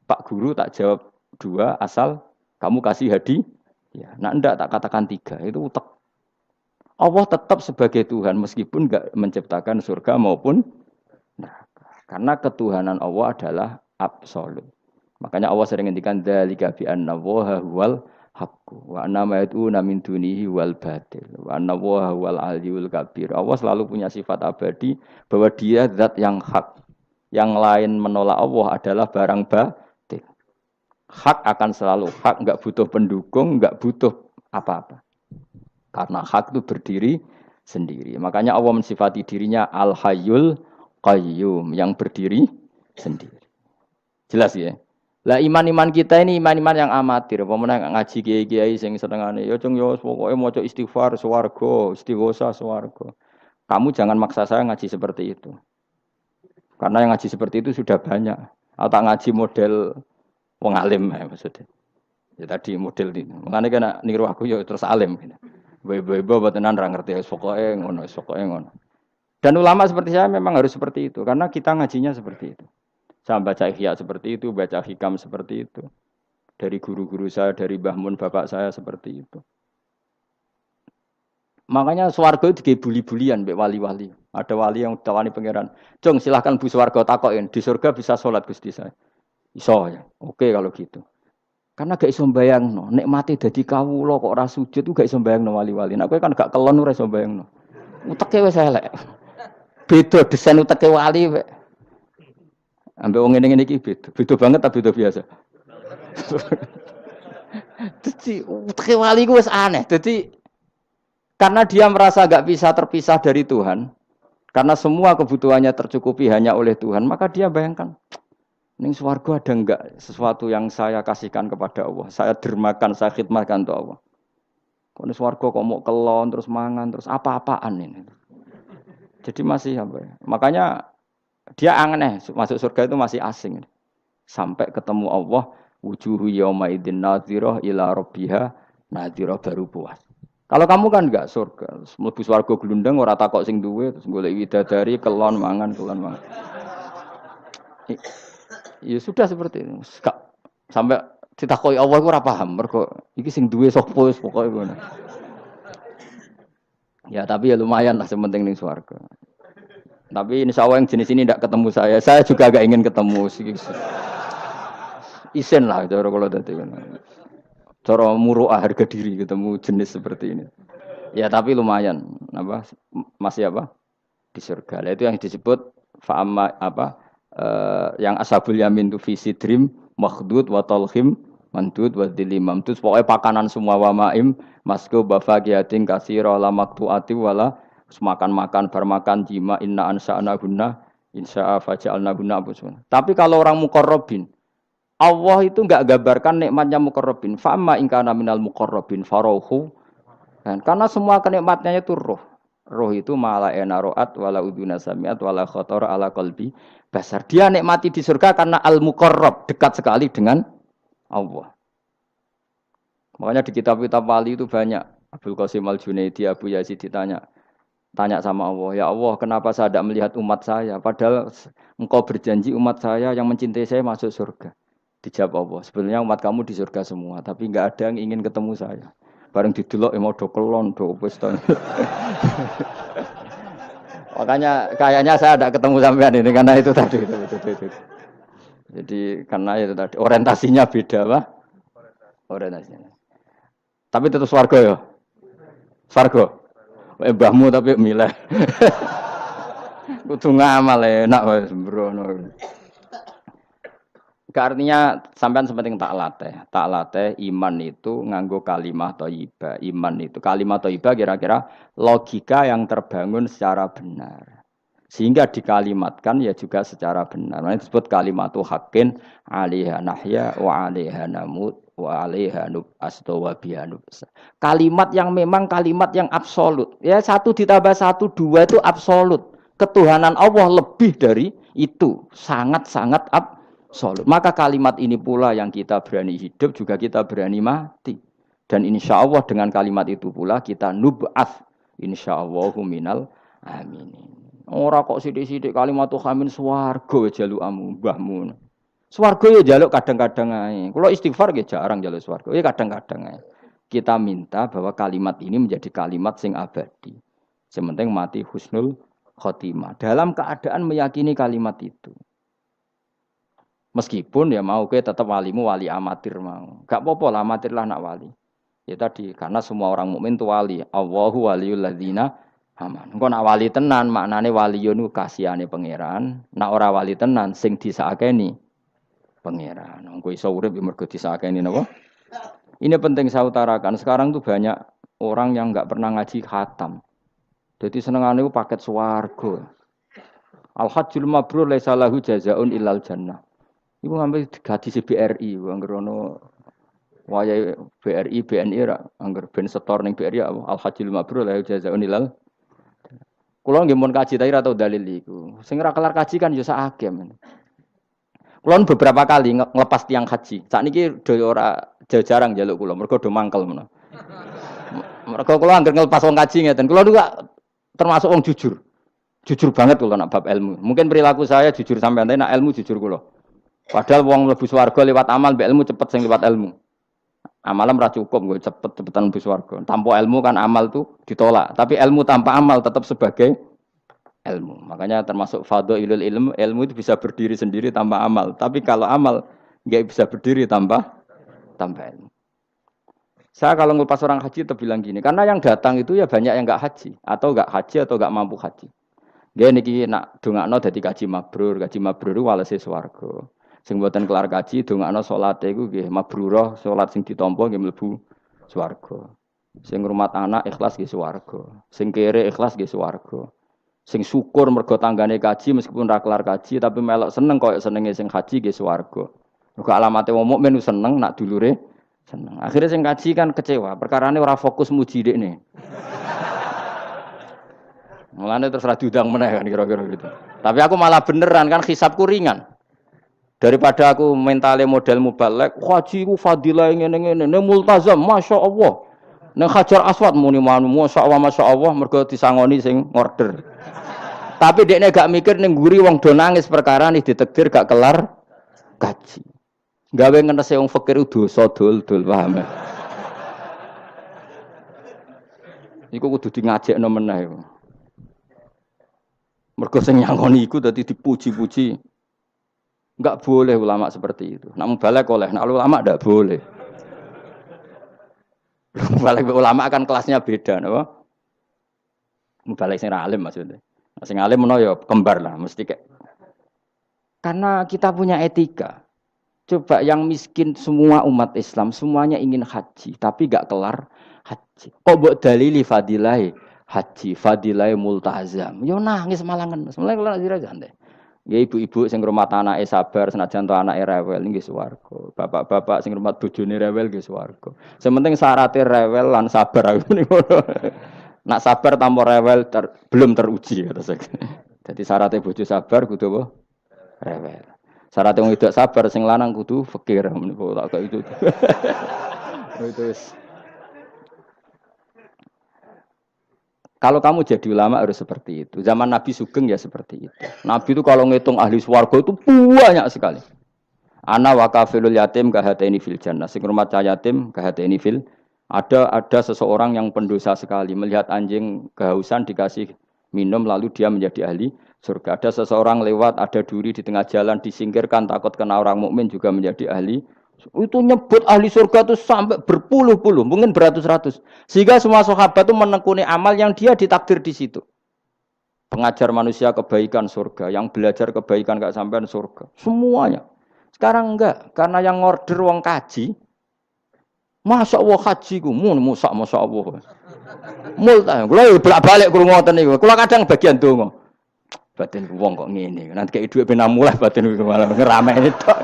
Pak Guru tak jawab 2 asal kamu kasih hadiah. Ya, nah enggak tak katakan 3. Itu utek. Allah tetap sebagai Tuhan meskipun enggak menciptakan surga maupun neraka. Karena ketuhanan Allah adalah absolut. Makanya Allah sering ngendikan dzalika bi anna Allaha huwal haqqu wa anna ma yad'una min dunihi wal batil wa anna Allaha huwal aliyyul kabir. Allah selalu punya sifat abadi bahwa Dia zat yang hak. Yang lain menolak Allah adalah barang batil. Hak akan selalu hak, enggak butuh pendukung, enggak butuh apa-apa. Karena hak itu berdiri sendiri. Makanya Allah mensifati dirinya Al-Hayyul Qayyum, yang berdiri sendiri. Jelas ya? Lah iman-iman kita ini iman-iman yang amatir. Pemenang ngaji kiai-kiai sing senengane ya cung yo pokoke maca istighfar swarga, istighosa swarga. Kamu jangan maksa saya ngaji seperti itu. Karena yang ngaji seperti itu sudah banyak. Atau ngaji model wong alim maksudnya. Ya tadi model ini. Makanya kena niru aku ya terus alim. Ibu-ibu tenan ra ngerti pokoke ngono, pokoke ngono. Dan ulama seperti saya memang harus seperti itu karena kita ngajinya seperti itu. Saya baca ihya seperti itu, baca hikam seperti itu. Dari guru-guru saya, dari Mbah Mun bapak saya seperti itu. Makanya swarga itu dibuli-bulian mbek wali-wali. Ada wali yang tawani pangeran. Jong silahkan bu swarga takokin. Di surga bisa sholat Gusti saya. Iso ya. Oke kalau gitu. Karena gak iso mbayangno, nek mati dadi kawula kok ora sujud ku gak iso mbayangno wali-wali. Nek kowe kan gak kelon ora iso mbayangno. Uteke wis elek. Beda desain uteke wali wek. Ambek wong ngene-ngene iki beda. Beda banget ta beda biasa. Dadi uteke wali ku wis aneh. Dadi karena dia merasa gak bisa terpisah dari Tuhan, karena semua kebutuhannya tercukupi hanya oleh Tuhan, maka dia bayangkan, ning swarga ada enggak sesuatu yang saya kasihkan kepada Allah, saya dermakan, saya khidmatkan untuk Allah. Kok ning swarga kok mau kelon, terus mangan, terus apa-apaan ini. Jadi masih apa ya? Makanya dia aneh, masuk surga itu masih asing. Sampai ketemu Allah, wujuhu yauma idzin nadhirah ila rabbiha nadhirah baru puas. Kalau kamu kan enggak surga, mlebu swarga glundeng ora takok sing duwe terus golek widadari kelon mangan. Ya sudah seperti itu. Sampai ditakoki Allah iku ora paham mergo iki sing duwe sapa wis pokoke ngono. Ya tapi ya lumayan lah sementing ning swarga. Tapi insya Allah yang jenis ini tidak ketemu saya. Saya juga agak ingin ketemu. Isen lah cara kalau tadi. Cara muruah harga diri ketemu jenis seperti ini. Ya tapi lumayan. Apa masih apa di surga. Itu yang disebut fa'amma apa yang ashabul yamin itu visi dream makhdud wa talhim mandud wa dilimam. Itu pokoknya pakanan semua wa ma'im masku bafaqiyatin katsira la maqtu'ati wala makan-makan, bermakan jima inna ansa'na guna insya'a faja'alna guna abusuna. Tapi kalau orang muqarrabin, Allah itu enggak gambarkan nikmatnya muqarrabin. Fa'amma in kana minal muqarrabin farohu. Dan karena semua kenikmatnya itu roh. Roh itu mala enaroat wala uduna samiat wala khotor ala qalbi basar. Dia nikmati di surga karena al-muqarrab, dekat sekali dengan Allah. Makanya di kitab-kitab wali itu banyak. Abdul Qasim Al-Junaidi, Abu Yazid tanya sama Allah, ya Allah kenapa saya tidak melihat umat saya? Padahal engkau berjanji umat saya yang mencintai saya masuk surga. Dijawab Allah, sebenarnya umat kamu di surga semua, tapi enggak ada yang ingin ketemu saya. Bareng didelok mau do kelon, do wis to. Makanya kayaknya saya tidak ketemu sampean ini karena itu tadi. Jadi karena itu tadi orientasinya beda, Pak. Orientasinya. Tapi tetap swarga ya. Swarga. Mbahmu tapi milih. Kudu ngamal enak wis sembrono. Artinya sampean sepenting tak latih iman itu nganggo kalimat thayyibah. Iman itu kalimat thayyibah kira-kira logika yang terbangun secara benar. Sehingga dikalimatkan ya juga secara benar. Nah, disebut kalimatu haqqin 'alaiha nahya wa 'alaiha namut wa 'alaiha nub'astu wa biha nub'asa. Kalimat yang memang kalimat yang absolut. Ya 1 ditambah 1 2 itu absolut. Ketuhanan Allah lebih dari itu, sangat-sangat absolut. Maka kalimat ini pula yang kita berani hidup juga kita berani mati. Dan insya Allah dengan kalimat itu pula kita nub'ats insyaallahu minal aminin. Ora kok sithik-sithik kalimat hamin swarga jalukamu mbahmu. Swarga ya jaluk kadang-kadang ae. Kula istighfar nggih jarang jaluk swarga. Ya kadang-kadang ae. Kita minta bahwa kalimat ini menjadi kalimat sing abadi. Sementing mati husnul khotimah. Dalam keadaan meyakini kalimat itu. Meskipun ya mau ke tetap walimu wali amatir mau. Gak apa-apa lah amatir lah nak wali. Ya tadi karena semua orang mukmin itu wali. Allahu waliyul ladzina aman. Engko nak wali tenan maknane waliyun ku kasihane pangeran. Nak ora wali tenan sing disakeni pangeran. Engko iso urip mergo disakeni napa? Ini penting saya utarakan. Sekarang tuh banyak orang yang enggak pernah ngaji khatam. Jadi senengane ku paket swarga. Al-hajjul mabrur laisa lahu jazaa'un illal jannah. Iku ngambil gaji BRI, angger ono wayahe BRI, BNI ra, angger ben setor ning BRI al-hajjul mabrur lahu jazaa'un illal. Kulo nggih mun kaji ta ora tau dalil iku. Sing ora kelar kaji kan ya sak agem. Kulo beberapa kali ngelepas tiang haji. Sakniki do ora jarang njaluk kulo, mergo do mangkel menawa. Mergo kulo angger ngelepas wong kaji ngeten. Kulo juga termasuk wong jujur. Jujur banget kulo nak bab ilmu. Mungkin perilaku saya jujur sampean, tapi nak ilmu jujur kulo. Padahal wong mlebu swarga lewat amal, mbek ilmu cepet sing lewat ilmu. Amalan ora cukup nggo cepet-cepetan mlebu swarga. Tanpa ilmu kan amal tuh ditolak, tapi ilmu tanpa amal tetap sebagai ilmu. Makanya termasuk fadhailul ilmu itu bisa berdiri sendiri tanpa amal. Tapi kalau amal enggak bisa berdiri tanpa ilmu. Saya kalau ngelepas orang haji itu bilang gini, karena yang datang itu ya banyak yang enggak haji atau enggak mampu haji. Nggih niki nak dongakno dadi kaji mabrur iku walese swarga. Sing mboten kelar kaji dongakno salate iku nggih mabrurah, salat sing ditampa nggih mlebu swarga. Sing ngrumat anak ikhlas nggih swarga. Sing kere ikhlas nggih swarga. Sing syukur mergo tanggane kaji meskipun ra kelar kaji tapi melok seneng koyo senenge sing haji nggih swarga. Mergo alamate wong mukmin seneng nak dulure seneng. Akhire sing kaji kan kecewa, perkarane ora fokus muji dekne. Mulane terus ra diundang meneh kan kira-kira gitu. Tapi aku malah beneran kan hisabku ringan. Daripada aku mentale model mubalek, haji ku fadilah ngene-ngene, multazam, masyaallah. Nang Hajar Aswad muni manu masyaallah mergo disangoni sing ngorder. Tapi dekne gak mikir ning nguri wong do nangis perkara nih ditakdir gak kelar kaji. Gawe ngenese wong fakir dosa dol-dol paham. Iku kudu di ngajekno meneh. Mergo sing nyangoni iku dadi dipuji-puji. Enggak boleh ulama seperti itu. Nak mubalek oleh, nak ulama ndak boleh. Mubalek ulama kan kelasnya beda, napa? Mubalek sing alim maksudnya. Sing alim menawa ya kembar lah, mesti kayak. Karena kita punya etika. Coba yang miskin semua umat Islam semuanya ingin haji, tapi enggak kelar haji. Kok mbok dalili fadilai haji, fadilai multazam. Yo nangis malangan. Mulai kula sira santai. Nggih ibu-ibu sing ngrumat anake sabar senajan to anake rewel nggih swarga. Bapak-bapak sing ngrumat bojone rewel nggih swarga. Sing penting syaraté rewel lan sabar niku. Nak sabar tanpa rewel belum teruji kata saya. Jadi syaratnya bojo sabar kudu apa? Rewel. Syaratnya wong wedok sabar sing lanang kudu fakir meniku tak kok itu. Itu Kalau kamu jadi ulama harus seperti itu. Zaman Nabi Sugeng ya seperti itu. Nabi itu kalau ngitung ahli swarga itu banyak sekali. Ana wa kafilul yatim kahataini fil jannah. Sing rumah yatim kahataini fil. Ada seseorang yang pendosa sekali melihat anjing kehausan dikasih minum lalu dia menjadi ahli surga. Ada seseorang lewat ada duri di tengah jalan disingkirkan takut kena orang mukmin juga menjadi ahli. Itu nyebut ahli surga itu sampai berpuluh-puluh, mungkin beratus-ratus. Sehingga semua sahabat itu menekuni amal yang dia ditakdir di situ. Pengajar manusia kebaikan surga, yang belajar kebaikan gak sampean surga. Semuanya. Sekarang enggak, karena yang ngorder wong kaji. Masya Allah haji ku, masya Allah. Multa, kalau bolak-balik kurang ngoten niku. Kalau kadang bagian donga. Batin wong kok ngene. Nanti kayak duit pena mulai batin ku malah ngerameni tok.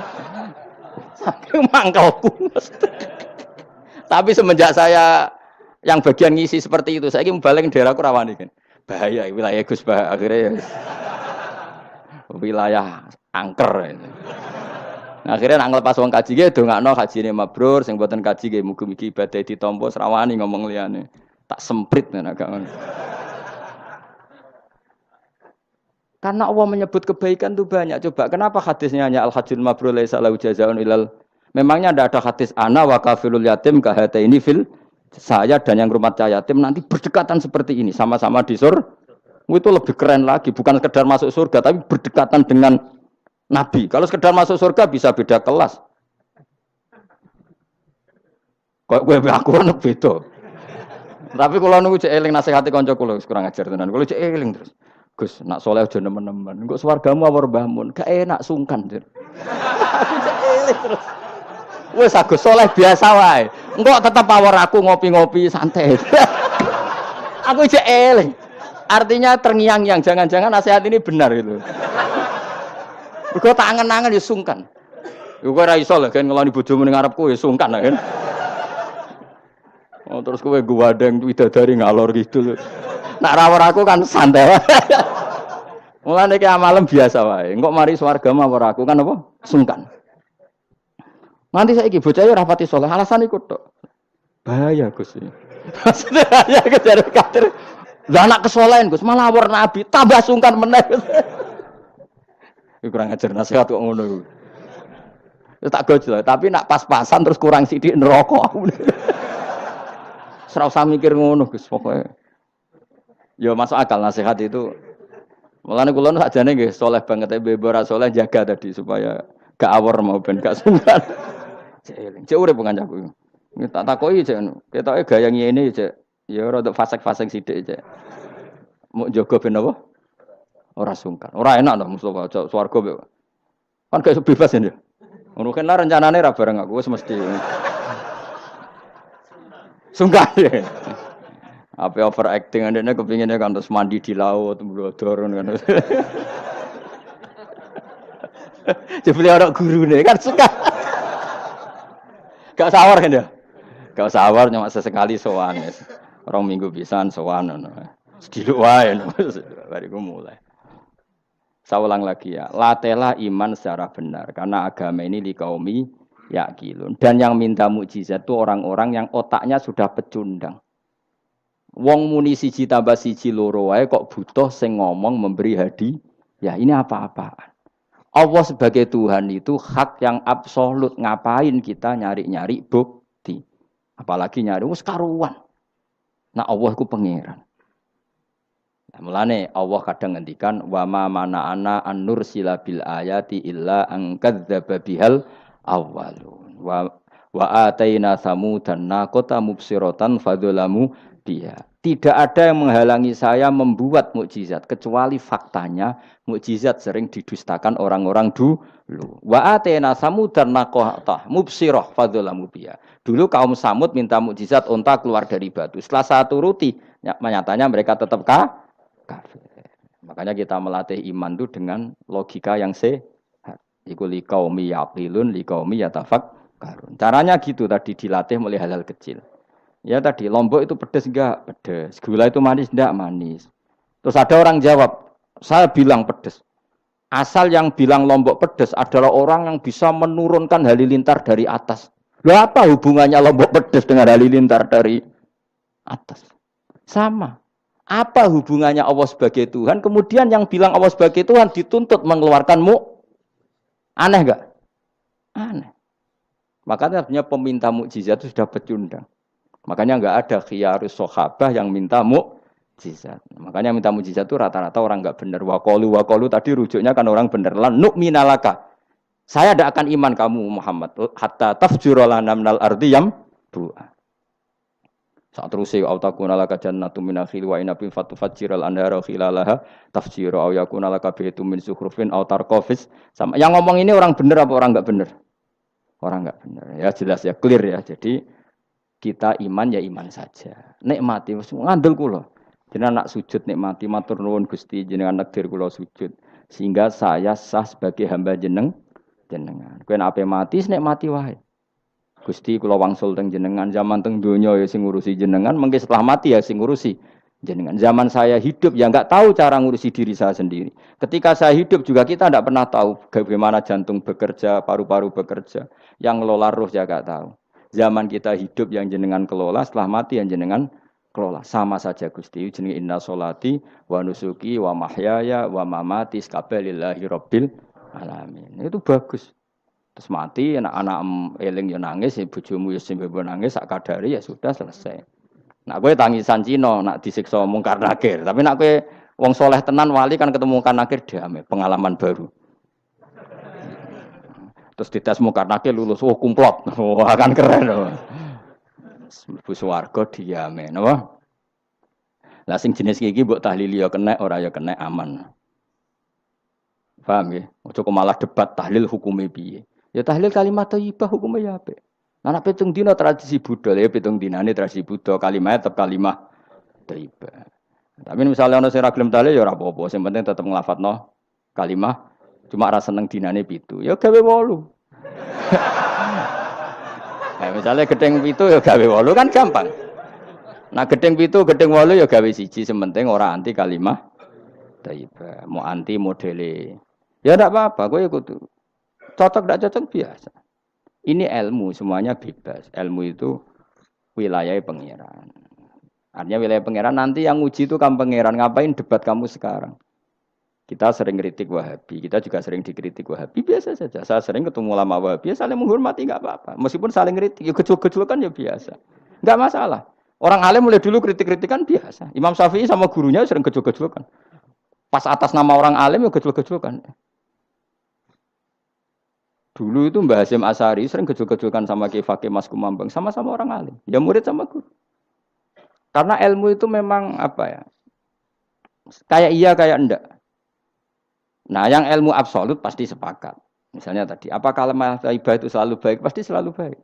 Saking mangkelku. Tapi semenjak saya yang bagian ngisi seperti itu, saya ingin balik ke daerahku rawani kan. Bahaya wilayah Gus Bah akhirnya wilayah angker. Nah, akhirnya nak ngelepas wong kaji ge dongakno hajine mabrur, sing mboten kaji ge mugi-mugi ibadah ditampa serawani ngomong liyane. Tak semprit nek agak ngono. Karena Allah menyebut kebaikan itu banyak. Coba kenapa hadisnya hanya al-hajjul mabrur laisa lahu jazaa'un ilal. Memangnya ada hadis ana wa kafilul yatim kahataini fil. Saya dan yang rumah yatim nanti berdekatan seperti ini, sama-sama di surga. Itu lebih keren lagi, bukan sekedar masuk surga tapi berdekatan dengan Nabi. Kalau sekedar masuk surga bisa beda kelas. Kok kowe aku ono beda. Tapi kalau nunggu cek eling nasihati kanca kula kurang ajar tenan. Kalau cek eling terus. Gus, nak soleh aja nemen-nemen. Engko swargamu apa mbahmu? Gak enak sungkan, Dur. Aku cek eling terus. Wes Agus soleh biasa wae. Engko tetep awor aku ngopi-ngopi santai. Aku cek eling. Artinya terngiang-ngiang, jangan-jangan nasihat ini benar gitu. Engko tak angen-angen ya sungkan. Yo kowe ora iso lho kan ngeloni bojomu ning ngarepku ya sungkan kan. Oh terus kowe gwadeng widadari ngalor gitu. Nak rawor aku kan santai. Mulane iki amalem biasa wae. Engko mari swarga mawar aku kan apa? Sungkan. Nanti saiki bocah yo rapati saleh, alasan iku tok. Bahaya Gus. Maksudnya ya kejar kadir. Lah anak kesolehan Gus, malah awor Nabi, tambah sungkan meneh. Iku kurang ajar nasihat kok ngono iku. Wis tak gojol, tapi nak pas-pasan terus kurang sithik neraka aku. Ora usah mikir ngono Gus, pokoke. Ya masuk akal nasihat itu. Mulane kula sakjane nggih saleh banget bebo ora saleh jaga tadi supaya gak awor mau ben gak sungkan. Cek urip kancaku. Tak takoki cek ngono. Ketoke gaya ngene cek. Ya rada fasek-fasek sithik cek. Mau jaga ben apa? Ora sungkan. Ora enak lho Mustofa swarga kan gak bebas ya. Ngono kan rencanane ra bareng aku wis mesti. Sungkan ya. Apa overacting andene kepinginnya kan terus mandi di laut, mblodor kan. Jebule ora gurune kan suka. Gak sawar kan ya? Gak sawar cuma sesekali sowan. 2 minggu pisan sowan ngono. Sediluk wae bariku mulai. Saya ulang lagi ya, latela iman secara benar karena agama ini li kaumi yaqilun. Dan yang minta mukjizat itu orang-orang yang otaknya sudah pecundang. Wong muni siji tambah siji loro wae kok butuh sing ngomong memberi hadiah. Ya ini apa-apaan. Allah sebagai Tuhan itu hak yang absolut. Ngapain kita nyari-nyari bukti? Apalagi nyari wis karuan. Nah Allah ku pangeran. Nah, mulane Allah kadang ngendikan wa ma mana'ana an nursila bil ayati illa an kadzdzaba bihal awwalun. Wa ataina samudan naqata mubsiratan fadzalamu biha. Tidak ada yang menghalangi saya membuat mukjizat kecuali faktanya mukjizat sering didustakan orang-orang dulu. Wa atena samudan naqata mubsirah fadzalamu biha. Dulu kaum Samud minta mukjizat unta keluar dari batu. Setelah satu ruti, nyatanya mereka tetap kafir. Makanya kita melatih iman itu dengan logika yang sehat. Iku liqaumi yaqilun liqaumi yatafakkarun. Caranya gitu tadi dilatih mulai hal-hal kecil. Ya tadi Lombok itu pedes enggak? Pedes. Gula itu manis enggak? Manis. Terus ada orang jawab, saya bilang pedes. Asal yang bilang Lombok pedes adalah orang yang bisa menurunkan halilintar dari atas. Loh apa hubungannya Lombok pedes dengan halilintar dari atas? Sama. Apa hubungannya Allah sebagai Tuhan? Kemudian yang bilang Allah sebagai Tuhan dituntut mengeluarkanmu. Aneh enggak? Aneh. Makanya artinya peminta mukjizat itu sudah pecundang. Makanya enggak ada khiyarus sahabah yang minta mukjizat. Makanya minta mukjizat itu rata-rata orang enggak benar. Waqalu tadi rujuknya kan orang benar. Lan nu'minalaka. Saya tidak akan iman kamu Muhammad hatta tafjura lana minal ardi yambu'a. Saat terusé autakuna laka jannatu min akhil wa inabin fatufajjiral anhara khilalaha tafjira aw yakuna laka baytun min sukhrufin aw tarqafis. Sama yang ngomong ini orang benar apa orang enggak benar? Orang enggak benar. Ya jelas ya clear ya. Jadi kita iman ya iman saja. Nikmati wis ngandel kula. Jenengan nak sujud nikmati matur nuwun Gusti jenengan nekdir kula sujud sehingga saya sah sebagai hamba jenengan. Kowe nek ape mati nikmati wae. Gusti kula wangsul teng jenengan zaman teng donya ya sing ngurusi jenengan, mengke setelah mati ya sing ngurusi jenengan. Zaman saya hidup ya enggak tahu cara ngurusi diri saya sendiri. Ketika saya hidup juga kita enggak pernah tahu bagaimana jantung bekerja, paru-paru bekerja. Yang ngelola roh ya enggak tahu. Zaman kita hidup yang jenengan kelola, setelah mati yang jenengan kelola. Sama saja Gusti, jenenge inna sholati wa nusuki wa mahyaya wa mamati sakabeh rabbil alamin. Itu bagus. Terus mati anak-anak eling ya nangis, bojomu ya sing nangis sak kadare ya sudah selesai. Nak kowe tangisan Cina, nak disiksa mungkar nakir. Tapi nak kowe wong soleh tenan wali kan ketemu mungkar nakir damai, pengalaman baru. Terus dites mungkar nakir lulus, oh kumplot. Wah kan keren loh. Bu swarga diame, napa? Lah sing jenis iki mbok tahlili ya kena, ora ya kena aman. Paham ya? Ojo kok malah debat tahlil hukume piye. Ya tahlil kalimat thayyibah hukume ya apik. Anak pitung dina tradisi Buddha, ya pitung dinane tradisi Buddha, kalimat tetap kalimah thayyibah. Tapi misalnya ana sing ra gelem tahlil ya ora apa-apa, sing penting tetep nglafadzno kalimah. Cuma ra seneng dinane 7. Ya gawe 8. Nah, misalnya gedeng 7 ya gawe 8 kan gampang. Nah gedeng 7, gedeng 8 ya gawe 1, sementing ora anti kalimah thayyibah, mau anti modele. Ya ndak apa-apa, kowe ya kudu cocok ndak cocok biasa. Ini ilmu semuanya bebas. Ilmu itu wilayah pangeran. Artinya wilayah pangeran nanti yang uji itu kamu pangeran. Ngapain debat kamu sekarang? Kita sering kritik Wahabi, kita juga sering dikritik Wahabi, biasa saja. Saya sering ketemu ulama Wahabi, saling menghormati enggak apa-apa. Meskipun saling kritik, ya gejol-gejolkan ya biasa. Enggak masalah. Orang alim mulai dulu kritik-kritikan biasa. Imam Syafi'i sama gurunya sering gejol-gejolkan. Pas atas nama orang alim ya gejol-gejolkan. Dulu itu Mbah Hasyim Asy'ari sering gejol-gejolkan sama Ki Fakih Mas Kumambang, sama-sama orang alim. Ya murid sama guru. Karena ilmu itu memang apa ya? Kayak iya kayak enggak. Nah, yang ilmu absolut pasti sepakat. Misalnya tadi, apa kalimat thayyibah itu selalu baik? Pasti selalu baik.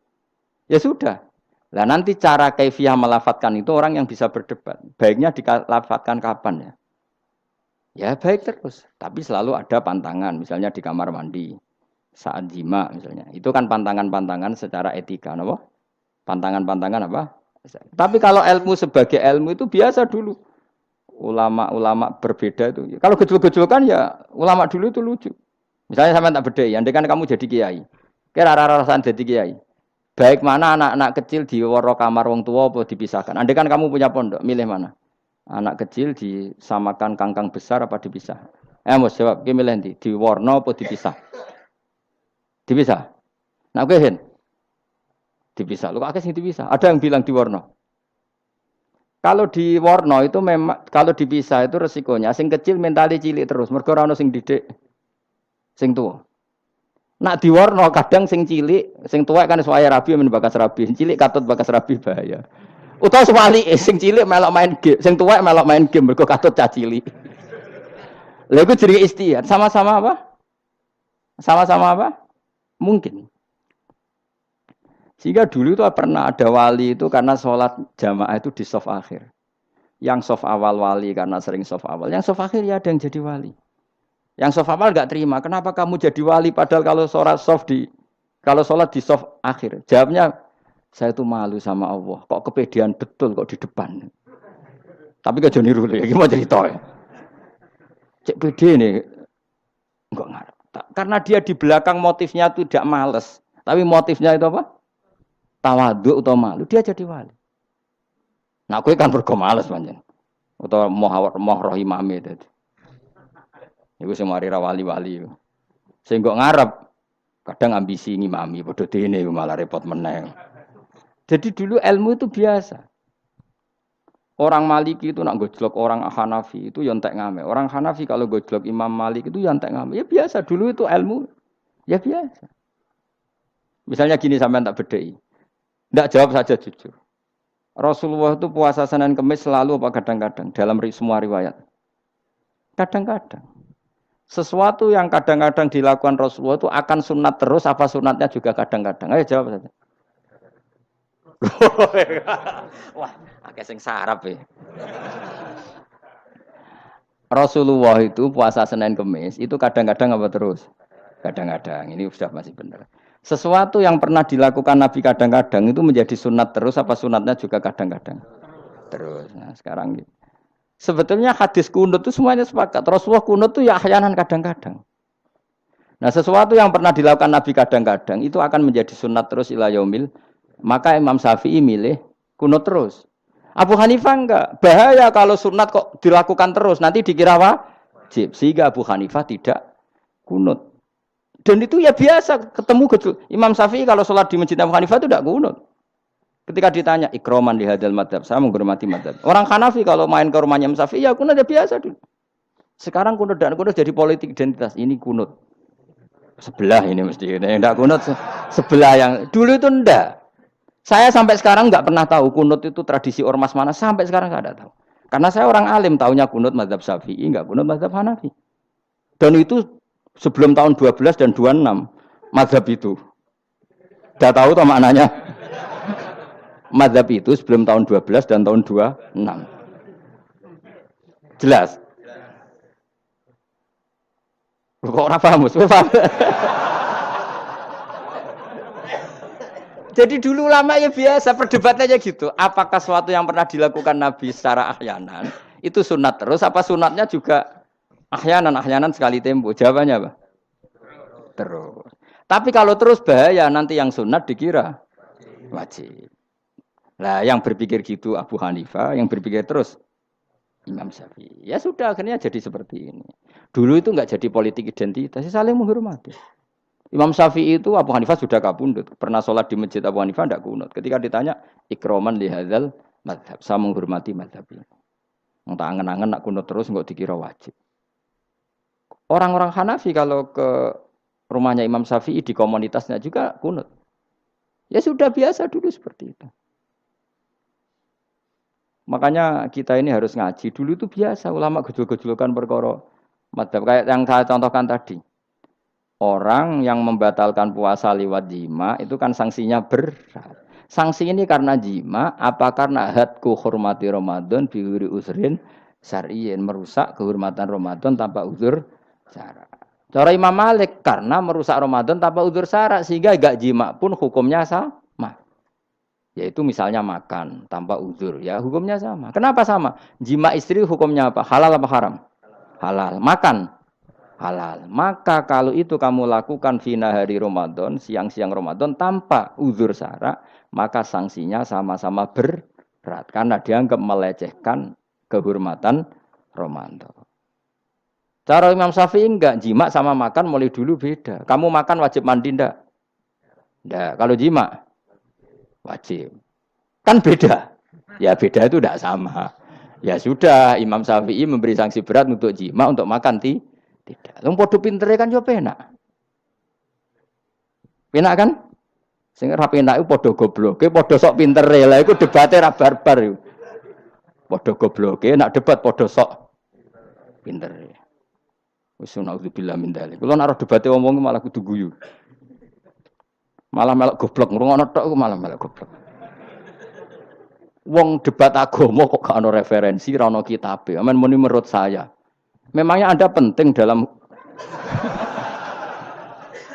Ya sudah. Nah, nanti cara kaifiyah melafatkan itu orang yang bisa berdebat. Baiknya dilafatkan kapan ya? Ya baik terus. Tapi selalu ada pantangan. Misalnya di kamar mandi. Saat jima misalnya. Itu kan pantangan-pantangan secara etika. Apa? Pantangan-pantangan apa? Tapi kalau ilmu sebagai ilmu itu biasa dulu. Ulama-ulama berbeda itu. Kalau gejol-gejol kan ya ulama dulu itu lucu. Misalnya sama tak beda, andai kan kamu jadi kiai. Kira rasa dadi kiai. Baik mana anak-anak kecil di waro kamar wong tua apa dipisahkan. Andai kan kamu punya pondok, milih mana? Anak kecil disamakan kangkang besar apa dipisah? Mus jawab, ki milih ndi? Di warna apa dipisah? Dipisah. Nah, kowe hen. Dipisah. Lu akeh sing dipisah. Ada yang bilang di warna. Kalau di warna itu memang kalau dipisah itu resikonya sing kecil mentali cilik terus, mergo ora ono sing didik sing tua. Nak diwarno kadang sing cilik, sing tuwek kan suwaya rabi men bakas rabi, sing cilik katut bakas rabi bahaya. Utawa sewali sing cilik melok main game, sing tuwek melok main game mergo katut cah cilik. Lha iku jenenge istihad, sama-sama apa? Sama-sama apa? Mungkin. Sehingga dulu itu pernah ada wali itu karena sholat jamaah itu di shaf akhir. Yang shaf awal wali karena sering shaf awal, yang shaf akhir ya ada yang jadi wali. Yang shaf awal enggak terima. Kenapa kamu jadi wali padahal kalau sholat di shaf akhir? Jawabnya, saya itu malu sama Allah. Kok kepedean betul kok di depan. Tapi gak jadi niru ya, gimana cerita ya? Cek pede nih, enggak ngarep. Karena dia di belakang motifnya itu tidak males. Tapi motifnya itu apa? Tawadhu atau malu. Dia jadi wali. Nah, aku kan bergo males panjen. Atau moh roh imame tadi. Iku sing mari ra wali-wali. Sing kok ngarep kadang ambisi ngimami padha dene malah repot meneh. Jadi dulu ilmu itu biasa. Orang Maliki itu nak gojlok orang Hanafi itu ya entek ngame. Orang Hanafi kalau gojlok Imam Malik itu ya entek ngame. Ya biasa dulu itu ilmu. Ya biasa. Misalnya gini sampean tak bedhei. Ndak jawab saja jujur. Rasulullah itu puasa Senin Kamis selalu apa kadang-kadang dalam semua riwayat. Kadang-kadang. Sesuatu yang kadang-kadang dilakukan Rasulullah itu akan sunat terus apa sunatnya juga kadang-kadang. Ayo jawab saja. Wah, akeh sing sarap ya. Rasulullah itu puasa Senin Kamis itu kadang-kadang apa terus? Kadang-kadang. Ini sudah masih benar. Sesuatu yang pernah dilakukan Nabi kadang-kadang itu menjadi sunat terus apa sunatnya juga kadang-kadang? Terus. Nah, sekarang gitu. Sebetulnya hadis kunut itu semuanya sepakat. Rasulullah kunut itu ya ahyanan kadang-kadang. Nah, sesuatu yang pernah dilakukan Nabi kadang-kadang itu akan menjadi sunat terus ila yaumil. Maka Imam Syafi'i milih kunut terus. Abu Hanifah enggak. Bahaya kalau sunat kok dilakukan terus. Nanti dikira wajib. Sehingga Abu Hanifah tidak kunut. Dan itu ya biasa ketemu gitu. Imam Syafi'i kalau sholat di masjid Abu Hanifah itu tidak kunut. Ketika ditanya ikroman di hadal madhab, saya menghormati madhab. Orang Hanafi kalau main ke rumahnya Imam Syafi'i ya kunut ya biasa dulu. Sekarang kunut dan kunut jadi politik identitas. Ini kunut. Sebelah ini mesti. Yang tidak kunut sebelah yang dulu itu enggak. Saya sampai sekarang enggak pernah tahu kunut itu tradisi ormas mana. Sampai sekarang enggak ada tahu. Karena saya orang alim, tahunya kunut madhab Syafi'i, enggak kunut madhab Hanafi. Dan itu sebelum tahun 12 dan 26 madhab itu. Sudah tahu toh maknanya? Madhab itu sebelum tahun 12 dan tahun 26. Jelas? Kok orang paham? Paham? Jadi dulu lama ya biasa, perdebatannya gitu. Apakah sesuatu yang pernah dilakukan Nabi secara ahyanan, itu sunat terus, apa sunatnya juga ahyanan sekali tempo? Jawabannya apa? Terus. Tapi kalau terus bahaya, nanti yang sunat dikira wajib. Nah, yang berpikir gitu Abu Hanifah, yang berpikir terus Imam Syafi'i. Ya sudah, akhirnya jadi seperti ini. Dulu itu enggak jadi politik identitas, saling menghormati. Imam Syafi'i itu Abu Hanifah sudah kabundut. Pernah sholat di masjid Abu Hanifah tidak kunut. Ketika ditanya, ikroman lihadzal madhab. Saya menghormati madhab ini. Entah angen-angen nak kunut terus, enggak dikira wajib. Orang-orang Hanafi kalau ke rumahnya Imam Syafi'i di komunitasnya juga kunut. Ya sudah biasa dulu seperti itu. Makanya kita ini harus ngaji. Dulu itu biasa ulama gejol-gejolokan perkara madhab. Kayak yang saya contohkan tadi. Orang yang membatalkan puasa lewat jima itu kan sanksinya berat. Sanksi ini karena jima, apa karena hadku hormati Ramadan biwiri usrin syar'iyyin, merusak kehormatan Ramadan tanpa uzur syara'. Cara Imam Malik karena merusak Ramadan tanpa uzur syara' sehingga gak jima pun hukumnya sama. Yaitu misalnya makan tanpa uzur, ya hukumnya sama. Kenapa sama? Jima istri hukumnya apa? Halal apa haram? Halal. Makan halal. Maka kalau itu kamu lakukan fina hari Ramadan, siang-siang Ramadan tanpa uzur syara, maka sanksinya sama-sama berat karena dianggap melecehkan kehormatan Ramadan. Cara Imam Syafi'i enggak, jima sama makan mulai dulu beda. Kamu makan wajib mandi enggak? Enggak. Kalau jima wajib. Kan beda. Ya beda itu enggak sama. Ya sudah, Imam Syafi'i memberi sanksi berat untuk jima, untuk makan tidak. Wong padha pintere kan yo penak. Penak kan? Sing ora penak iku padha gobloke, padha sok pintere. Lah iku debate ra barbar iku. Padha gobloke, nak debat padha sok pintere. Wis naudzubillah min dzalik. Kulo nek debate wong malah kudu guyu. Malah melok goblok, ngrungokno tok malah melok goblok. Wong debat agama kok gak ono referensi, ra ono kitabe. Amen muni menurut saya. Memangnya Anda penting dalam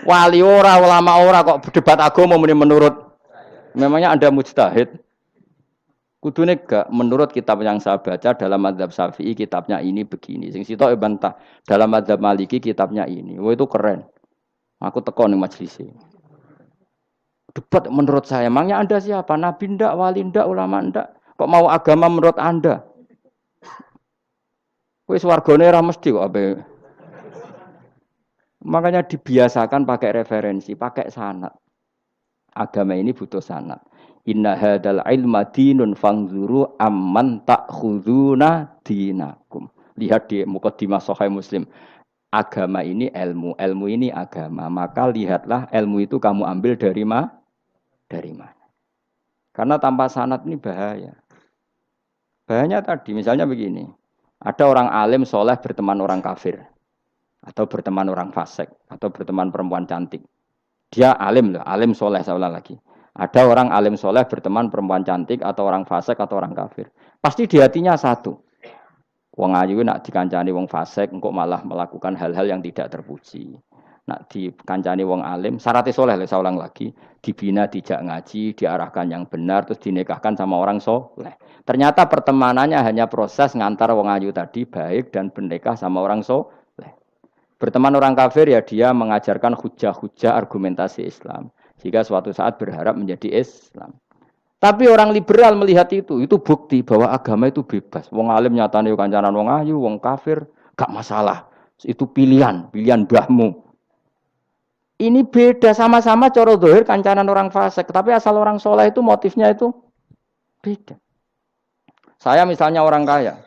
wali ora, ulama ora kok debat agama muni menurut. Memangnya Anda mujtahid? Kudune gak menurut kitab yang saya baca dalam mazhab Syafi'i kitabnya ini begini. Sing sitok bantah dalam mazhab Maliki kitabnya ini. Wah itu keren. Aku teko ning majelis. Debat menurut saya, emangnya Anda siapa? Nabi ndak, wali ndak, ulama ndak? Kok mau agama menurut Anda? Wis wargane ora mesti kok ape. Makanya dibiasakan pakai referensi, pakai sanad. Agama ini butuh sanad. Inna hadzal ilma dinun fangzuru amman ta'khuduna dinakum. Lihat di mukadimah Sahih Muslim. Agama ini ilmu, ilmu ini agama. Maka lihatlah ilmu itu kamu ambil dari mana? Dari mana? Karena tanpa sanad ini bahaya. Bahayanya tadi, misalnya begini. Ada orang alim soleh berteman orang kafir. Atau berteman orang fasik. Atau berteman perempuan cantik. Dia alim loh, alim soleh saya ulang lagi. Ada orang alim soleh berteman perempuan cantik. Atau orang fasik atau orang kafir. Pasti di hatinya satu. Wong ayu nak dikancani wong fasik, engkau malah melakukan hal-hal yang tidak terpuji. Nak dikancani wong alim, syaratnya soleh, saya ulang lagi, dibina, dijak ngaji, diarahkan yang benar, terus dinikahkan sama orang soleh. Ternyata pertemanannya hanya proses ngantar wong ayu tadi baik dan bernikah sama orang soleh. Berteman orang kafir ya dia mengajarkan hujah-hujah argumentasi Islam. Jika suatu saat berharap menjadi Islam. Tapi orang liberal melihat itu bukti bahwa agama itu bebas. Wong alim nyatane kancanan wong ayu, wong kafir, gak masalah. Itu pilihan mbahmu. Ini beda sama-sama cara zahir kancanan orang fasik, tapi asal orang soleh itu motifnya itu beda. Saya misalnya orang kaya,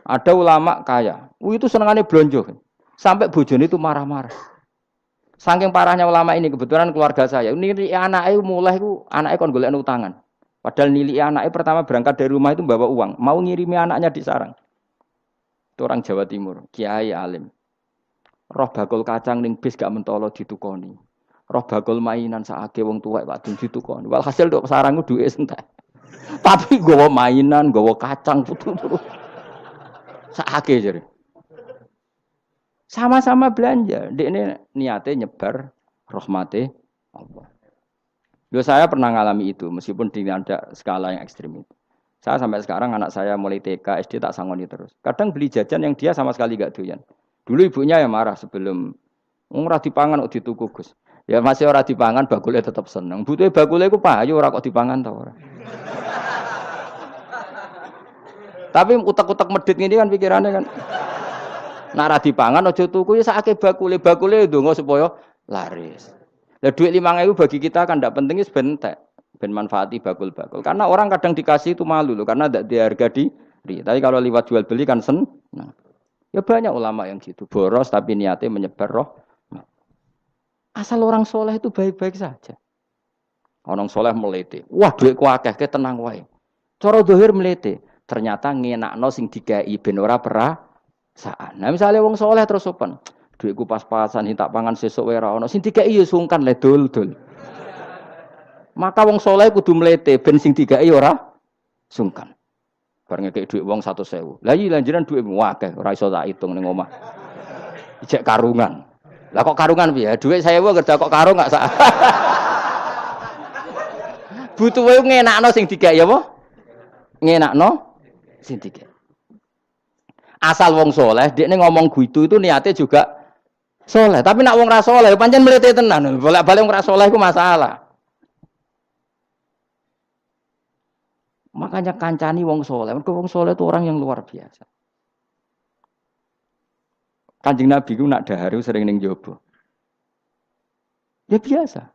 ada ulama kaya, itu senengannya blonjo, sampai bojone itu marah-marah. Saking parahnya ulama ini, kebetulan keluarga saya, ini anaknya mulai anaknya kon golek utangan. Padahal nilai anaknya pertama berangkat dari rumah itu bawa uang, mau ngirimi anaknya di sarang. Itu orang Jawa Timur, kiai alim. Roh bakul kacang ning bis gak mentolo ditukoni. Roh bakul mainan saake wong tuwek Pak ditukoni. Walhasil tok sarang duwe entek. Tapi nggawa mainan, nggawa kacang putu-putu. Saake jare. Sama-sama belanja. Dekne niate nyebar rahmate Allah. Saya pernah ngalami itu meskipun di ada skala yang ekstrim itu. Saya sampai sekarang anak saya mulai TK, SD tak sangoni terus. Kadang beli jajan yang dia sama sekali gak doyan. Dulu ibunya yang marah sebelum ora dipangan kok dituku Gus. Ya masih ora dipangan bakule tetap seneng. Butuhe bakule iku payu ora kok dipangan ta ora. Tapi utek-utek medhit ngene kan pikirane kan. Nek ora dipangan aja tuku ya sakake bakule ndonga supaya laris. Lah duit 5.000 bagi kita kan ndak penting wis bentek. Ben manfaati bakul-bakul. Karena orang kadang dikasih itu malu loh karena ndak diharga diri. Tapi kalau lewat jual beli kan seneng. Ya banyak ulama yang gitu, boros tapi niatnya menyebar roh. Asal orang soleh itu baik-baik saja. Orang soleh melete, wah duitku akeh, tenang wae. Cara dohir melete, ternyata ngenakno sing dikai ben ora perasaan. Nah misalnya wong soleh terus sopan, duitku pas-pasan tak pangan sesuk wae ora ono, sing dikai ya sungkan le dul. Maka wong soleh kudu melete ben sing dikai ora sungkan. Bareng ngekek dhuwit wong 100.000. Lah iya lanjiran dhuwitmu akeh, ora iso tak hitung ning omah. Ijek karungan. Lah kok karungan piye? Dhuwit 1.000 kerja kok karung gak sak. Butuhe ngenakno sing digawe apa? Ngenakno sing digawe. Asal wong soleh, dekne ngomong gitu itu niatnya juga Soleh, tapi nak wong ra soleh pancen mlete tenan. Bolak-balik wong ra soleh iku masalah. Makanya kancani wong soleh. Mergo wong soleh itu orang yang luar biasa. Kanjeng Nabi ku nak dahar sering ning jaba. Ya biasa.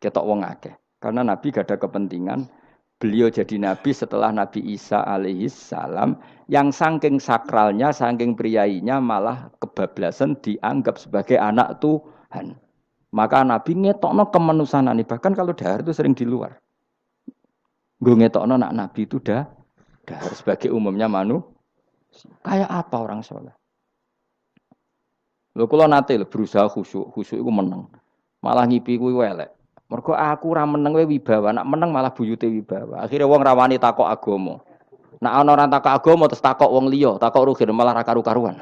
Ketok wong akeh. Karena Nabi gak ada kepentingan beliau jadi Nabi setelah Nabi Isa alaihi salam yang saking sakralnya, saking priainya malah kebablasan dianggap sebagai anak Tuhan. Maka Nabi ngetokno kemanusiaan ini. Bahkan kalau dahar itu sering di luar. Gue ngetokno nak Nabi itu dahar sebagai umumnya kayak apa orang soleh. Lho kula nate lho berusaha khusyuk iku meneng. Malah ngipi kuwi elek. Mergo aku ora meneng wae wibawa, nak meneng malah buyute wibawa. Akhire wong rawani takok agama. Nak ana ora takok agama terus takok wong liya, takok rugi malah ra karu-karuan.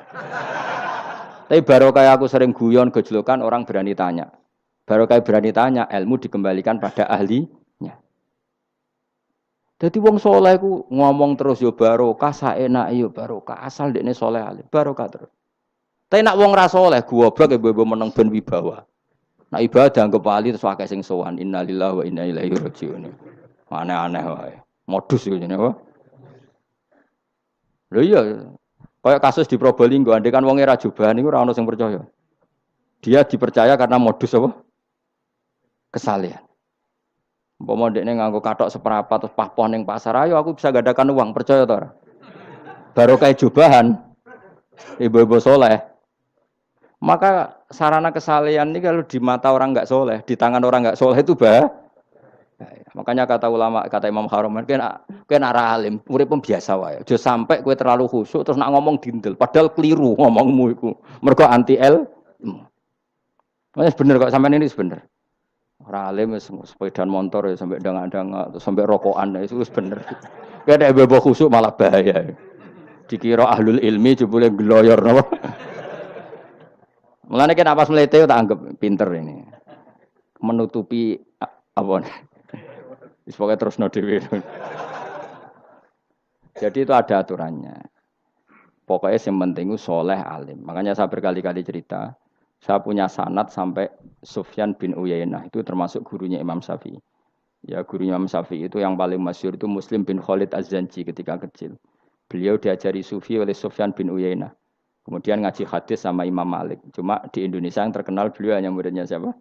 Tapi baru kayak aku sering guyon gejlokan orang berani tanya. Baru kayak berani tanya, ilmu dikembalikan pada ahlinya. Jadi wong soleh ku ngomong terus yo barokah, saenake yo barokah, asal dekne soleh alim, barokah terus. Tapi nak wong ra soleh goblok e mbok meneng ben wibawa. Nak ibadah anggap wali terus akeh sing sowan, innalillahi wa inna ilaihi raji'un. Aneh-aneh wae. Modus iku jenenge apa? Lho iya, kayak kasus di Probolinggo, andai kan wong ra jubahan niku ora ono sing percaya. Dia dipercaya karena modus apa? Kesalehan. Umpama ndekne nganggo kathok seprapat terus pahpoh ning pasar, ayo aku bisa gadakan uang, percaya to ora? Baru kayak jubahan ibu-ibu soleh. Maka sarana kesalehan ini kalau di mata orang enggak soleh, di tangan orang enggak soleh itu bahaya. Makanya kata ulama, kata Imam Haroman, kena arah alim, urip biasa wae. Aja sampai kowe terlalu khusyuk terus nak ngomong dindel, padahal keliru ngomongmu iku. Mergo anti ilmu. Wes bener kok sampean ini bener. Ora alim wis sepedaan motor ya sampai dang-dang sampai rokokan itu wis bener. Kowe nek bebo khusyuk malah bahaya. Dikira ahlul ilmi jebule gloyor napa. Mulane kena pas mlete tak anggap pinter ini. Menutupi apa nih? Wis pokoke terusno dhewe. Jadi itu ada aturannya. Pokoknya yang penting itu soleh alim. Makanya saya berkali-kali cerita, saya punya sanad sampai Sufyan bin Uyainah itu termasuk gurunya Imam Syafi'i. Ya gurunya Imam Syafi'i itu yang paling masyhur itu Muslim bin Khalid Az-Zanji ketika kecil. Beliau diajari sufi oleh Sufyan bin Uyainah. Kemudian ngaji hadis sama Imam Malik. Cuma di Indonesia yang terkenal beliau hanya muridnya siapa?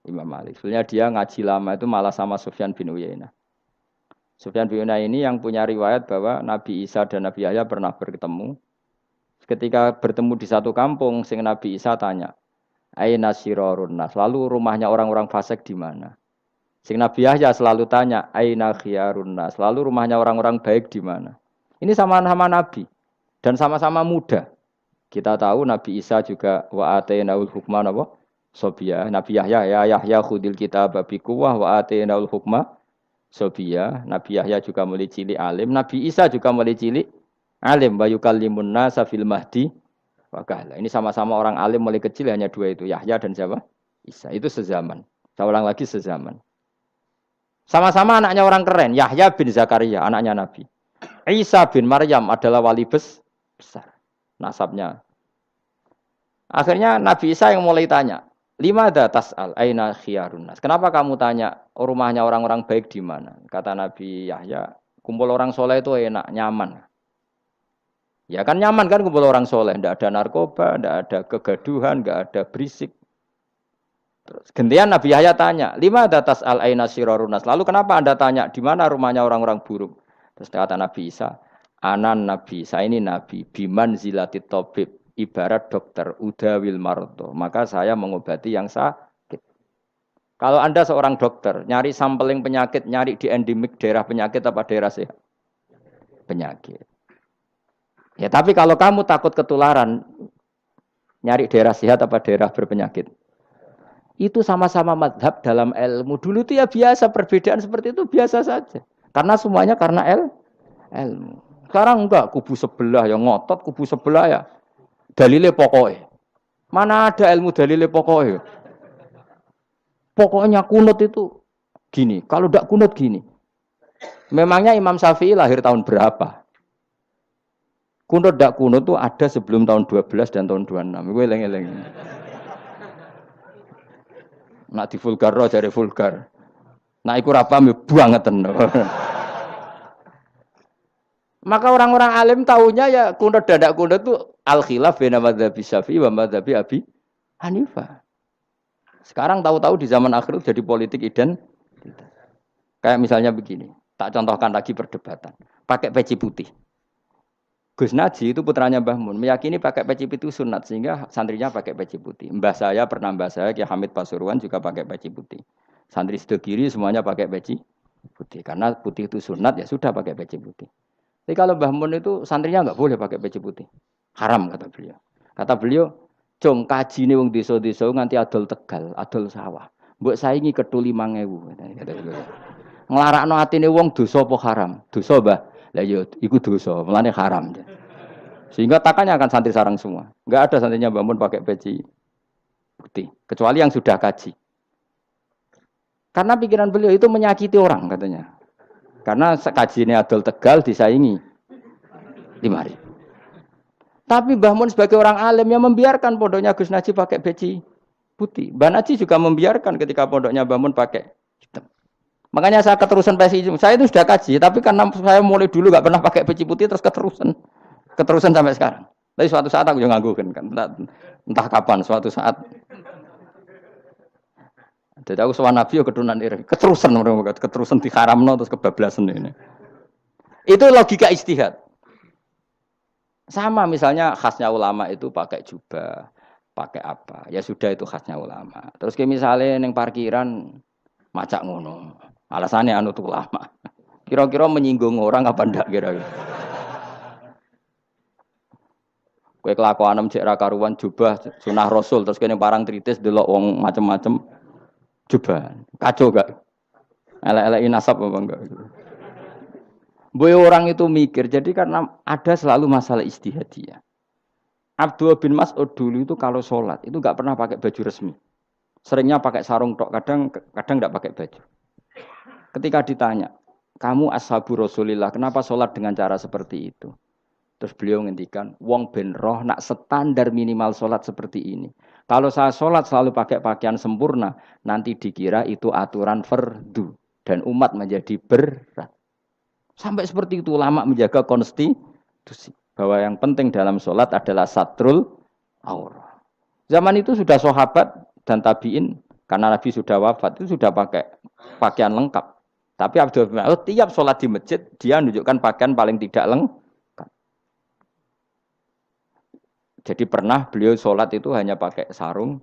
Imam Malik. Sebenarnya dia ngaji lama itu malah sama Sufyan bin Uyainah. Sufyan bin Uyainah ini yang punya riwayat bahwa Nabi Isa dan Nabi Yahya pernah bertemu. Ketika bertemu di satu kampung, sing Nabi Isa tanya, "Aina sirarun nas?" Lalu rumahnya orang-orang fasik di mana? Sing Nabi Yahya selalu tanya, "Aina khiyarun nas?" Lalu rumahnya orang-orang baik di mana? Ini sama-sama Nabi dan sama-sama muda. Kita tahu Nabi Isa juga wa atainaul hukma napa? Sobia. Nabi Yahya ya Yahya khudil kitab bi quwwah wa atainaul hukma sobia. Nabi Yahya juga mulai cilik alim, Nabi Isa juga mulai cilik alim wa yukallimun nasa fil mahdi wa kahla. Ini sama-sama orang alim mulai kecil hanya dua itu, Yahya dan siapa? Isa. Itu sezaman. Saya ulang lagi sezaman. Sama-sama anaknya orang keren, Yahya bin Zakaria, anaknya Nabi. Isa bin Maryam adalah wali besar. Nasabnya. Akhirnya Nabi Isa yang mulai tanya, "Limada tas'al aina khiyarun nas?" Kenapa kamu tanya rumahnya orang-orang baik di mana? Kata Nabi Yahya, kumpul orang soleh itu enak, nyaman. Ya kan nyaman kan kumpul orang soleh, tidak ada narkoba, tidak ada kegaduhan, tidak ada berisik. Terus gantian Nabi Yahya tanya, "Limada tas'al aina sirarun nas?" Lalu kenapa Anda tanya di mana rumahnya orang-orang buruk? Terus kata Nabi Isa, "Anan Nabi, saya ini Nabi, biman zilatit tabib." Ibarat dokter, udawil marto, maka saya mengobati yang sakit. Kalau Anda seorang dokter, nyari sampling penyakit, nyari di endemik daerah penyakit apa daerah sehat? Penyakit. Ya tapi kalau kamu takut ketularan, nyari daerah sehat apa daerah berpenyakit? Itu sama-sama madhab dalam ilmu. Dulu itu ya biasa, perbedaan seperti itu biasa saja. Karena semuanya karena ilmu. Sekarang enggak, kubu sebelah yang ngotot, kubu sebelah ya dalile pokoknya. Mana ada ilmu dalile pokoknya? Pokoknya kunut itu gini. Kalau tidak kunut gini. Memangnya Imam Syafi'i lahir tahun berapa? Kunut tidak kunut itu ada sebelum tahun 12 dan tahun 26. Gue eleng-eleng. Nak di vulgar jare vulgar. Nah iku ra paham buangeten. Maka orang-orang alim tahunya ya kunut dadak kunut itu al-khilaf baina madzhabi Syafi'i wa madzhabi Abi Hanifah. Sekarang tahu-tahu di zaman akhir jadi politik identitas. Kayak misalnya begini, tak contohkan lagi perdebatan. Pakai peci putih. Gus Naji itu putranya Mbah Mun, meyakini pakai peci putih sunat sehingga santrinya pakai peci putih. Mbah saya, Kiai Hamid Pasuruan juga pakai peci putih. Santri sebelah kiri semuanya pakai peci putih karena putih itu sunat ya sudah pakai peci putih. Tapi kalau Mbah Mun itu santrinya enggak boleh pakai peci putih. Haram kata beliau. Kata beliau, "Cung kajine wong desa-desa nganti adol Tegal, adol sawah. Mbok saingi ketu 5.000." Kata beliau. Nglarakno atine wong dosa apa haram? Dosa, Mbah. Lah ya iku dosa, mulane haram. Sehingga takannya akan santri sarang semua. Enggak ada santrinya Mbah Mun pakai peci putih, kecuali yang sudah kaji. Karena pikiran beliau itu menyakiti orang katanya. Karena kaji ini adol Tegal disaingi 5.000. Tapi Mbah Mun sebagai orang alim yang membiarkan pondoknya Gus Naji pakai peci putih. Mbah Naji juga membiarkan ketika pondoknya Mbah Mun pakai hitam. Makanya saya keterusan peci. Saya itu sudah kaji, tapi karena saya mulai dulu nggak pernah pakai peci putih terus keterusan sampai sekarang. Tapi suatu saat aku juga nganggukan kan, entah kapan suatu saat. Jadi aku sowan Nabi yo keturunan iri. Keterusan diharamno terus kebablasan ini. Itu logika ijtihad. Sama misalnya khasnya ulama itu pakai jubah, pakai apa? Ya sudah itu khasnya ulama. Terus kayak misalnya ning parkiran macak ngono. Alasannya anut ulama. Kira-kira menyinggung orang apa ndak kira-kira? Kowe kelakuanem cek ra karuan jubah sunah Rasul terus kene parang tritis delok wong macem-macem jubah. Kacau gak? Elek-elekin nasab apa enggak? Boy orang itu mikir, jadi karena ada selalu masalah ijtihadiyah. Abdullah bin Mas'ud dulu itu kalau sholat itu enggak pernah pakai baju resmi. Seringnya pakai sarung tok, kadang enggak pakai baju. Ketika ditanya, kamu ashabu Rasulillah, kenapa sholat dengan cara seperti itu? Terus beliau ngendikan, wong ben roh nak standar minimal sholat seperti ini. Kalau saya sholat selalu pakai pakaian sempurna, nanti dikira itu aturan fardu dan umat menjadi berat. Sampai seperti itu ulama menjaga konstitusi bahwa yang penting dalam sholat adalah satrul aurah. Zaman itu sudah sahabat dan tabiin karena Nabi sudah wafat itu sudah pakai pakaian lengkap. Tapi Abdul bin Mas'ud tiap sholat di masjid dia menunjukkan pakaian paling tidak lengkap. Jadi pernah beliau sholat itu hanya pakai sarung,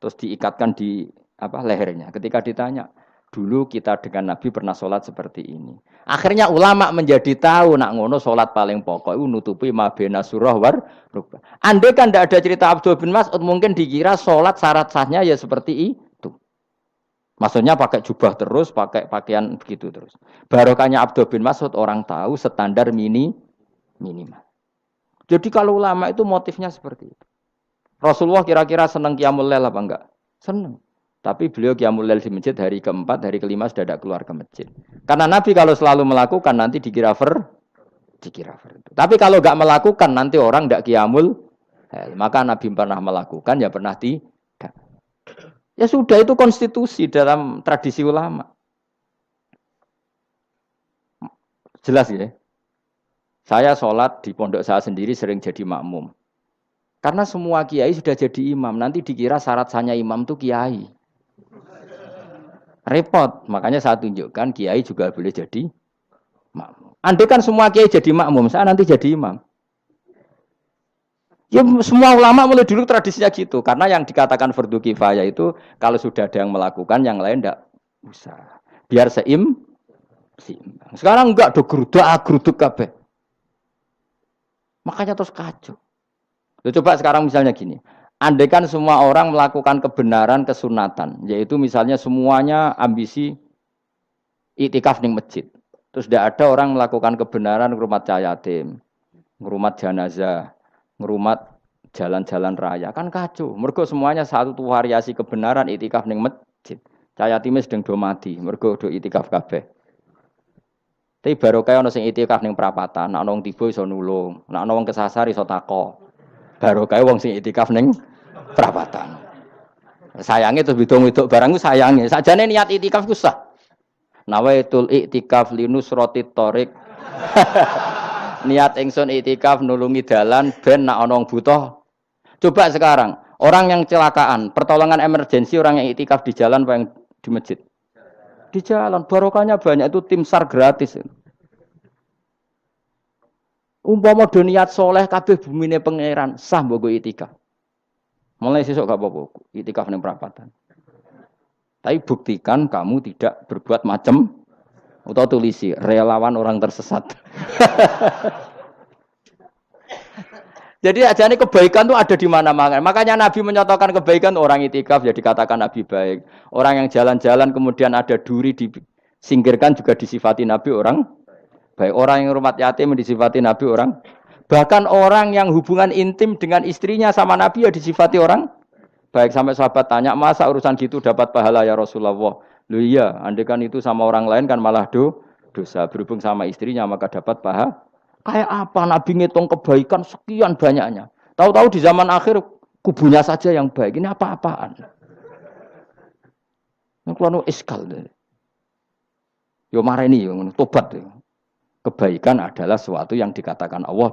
terus diikatkan di lehernya. Ketika ditanya, dulu kita dengan Nabi pernah sholat seperti ini. Akhirnya ulama menjadi tahu nak ngono sholat paling pokok itu nutupi mabena surah war rukbah. Andai kan tidak ada cerita Abdul bin Mas'ud, mungkin dikira sholat syarat sahnya ya seperti itu. Maksudnya pakai jubah terus, pakai pakaian begitu terus. Barokahnya Abdul bin Mas'ud orang tahu standar minimal. Jadi kalau ulama itu motifnya seperti itu. Rasulullah kira-kira senang qiyamul lail apa enggak? Senang. Tapi beliau qiyamul lail di masjid hari keempat, hari kelima sudah tidak keluar ke masjid. Karena Nabi kalau selalu melakukan nanti dikira fardu. Tapi kalau enggak melakukan nanti orang enggak qiyamul lail. Maka Nabi pernah melakukan ya pernah tidak. Ya sudah itu konstitusi dalam tradisi ulama. Jelas ya? Saya sholat di pondok saya sendiri sering jadi makmum. Karena semua kiai sudah jadi imam. Nanti dikira syarat sahnya imam itu kiai. Repot. Makanya saya tunjukkan kiai juga boleh jadi makmum. Andai kan semua kiai jadi makmum, saya nanti jadi imam. Ya semua ulama mulai dulu tradisinya gitu. Karena yang dikatakan fardu kifayah itu kalau sudah ada yang melakukan, yang lain tidak usah. Biar seimbang. Sekarang enggak do geruduk kabeh. Makanya terus kacau. Coba sekarang misalnya gini. Andai kan semua orang melakukan kebenaran kesunatan. Yaitu misalnya semuanya ambisi iktikaf di masjid. Terus tidak ada orang melakukan kebenaran ngrumat yatim, ngrumat jenazah, ngrumat jalan-jalan raya. Kan kacau. Mergo semuanya satu variasi kebenaran iktikaf di masjid. Yatime sedang do mati. Mergo do iktikaf kabeh. Tapi baru kaya ono sing itikaf ning prapatan, nek ono wong tiba iso nulung, nek ono wong kesasar iso tako. Baru kaya wong sing itikaf ning prapatan. Sayange terus bidung-bidung barang ku sayange. Sakjane niat iktikaf ku sah. Nawaitul iktikaf linusrati thoriq. Niat ingsun iktikaf nulungi dalan ben nak ana wong butuh. Coba sekarang, orang yang kecelakaan, pertolongan emergensi orang yang iktikaf di jalan apa yang di masjid? Di jalan, barokahnya banyak, itu tim SAR gratis. Umpama do niat soleh kabeh bumine pangeran, sah mbok iktikaf. Mulai sesuk gak apa-apa, iktikaf ning perapatan. Tapi buktikan kamu tidak berbuat macam atau tulisi relawan orang tersesat. Jadi ajane kebaikan itu ada di mana-mana. Makanya Nabi menyatakan kebaikan orang itikaf ya dikatakan Nabi baik. Orang yang jalan-jalan kemudian ada duri disingkirkan juga disifati Nabi orang baik. Orang yang rumah yatim disifati Nabi orang. Bahkan orang yang hubungan intim dengan istrinya sama Nabi ya disifati orang baik. Sampai sahabat tanya, masa urusan gitu dapat pahala ya Rasulullah? Loh iya, andai kan itu sama orang lain kan malah dosa. Berhubung sama istrinya maka dapat pahala. Kayak apa Nabi ngitung kebaikan sekian banyaknya. Tahu-tahu di zaman akhir kubunya saja yang baik. Ini apa-apaan? Ini kalau iskal. Yo mareni yo tobat. Kebaikan adalah sesuatu yang dikatakan Allah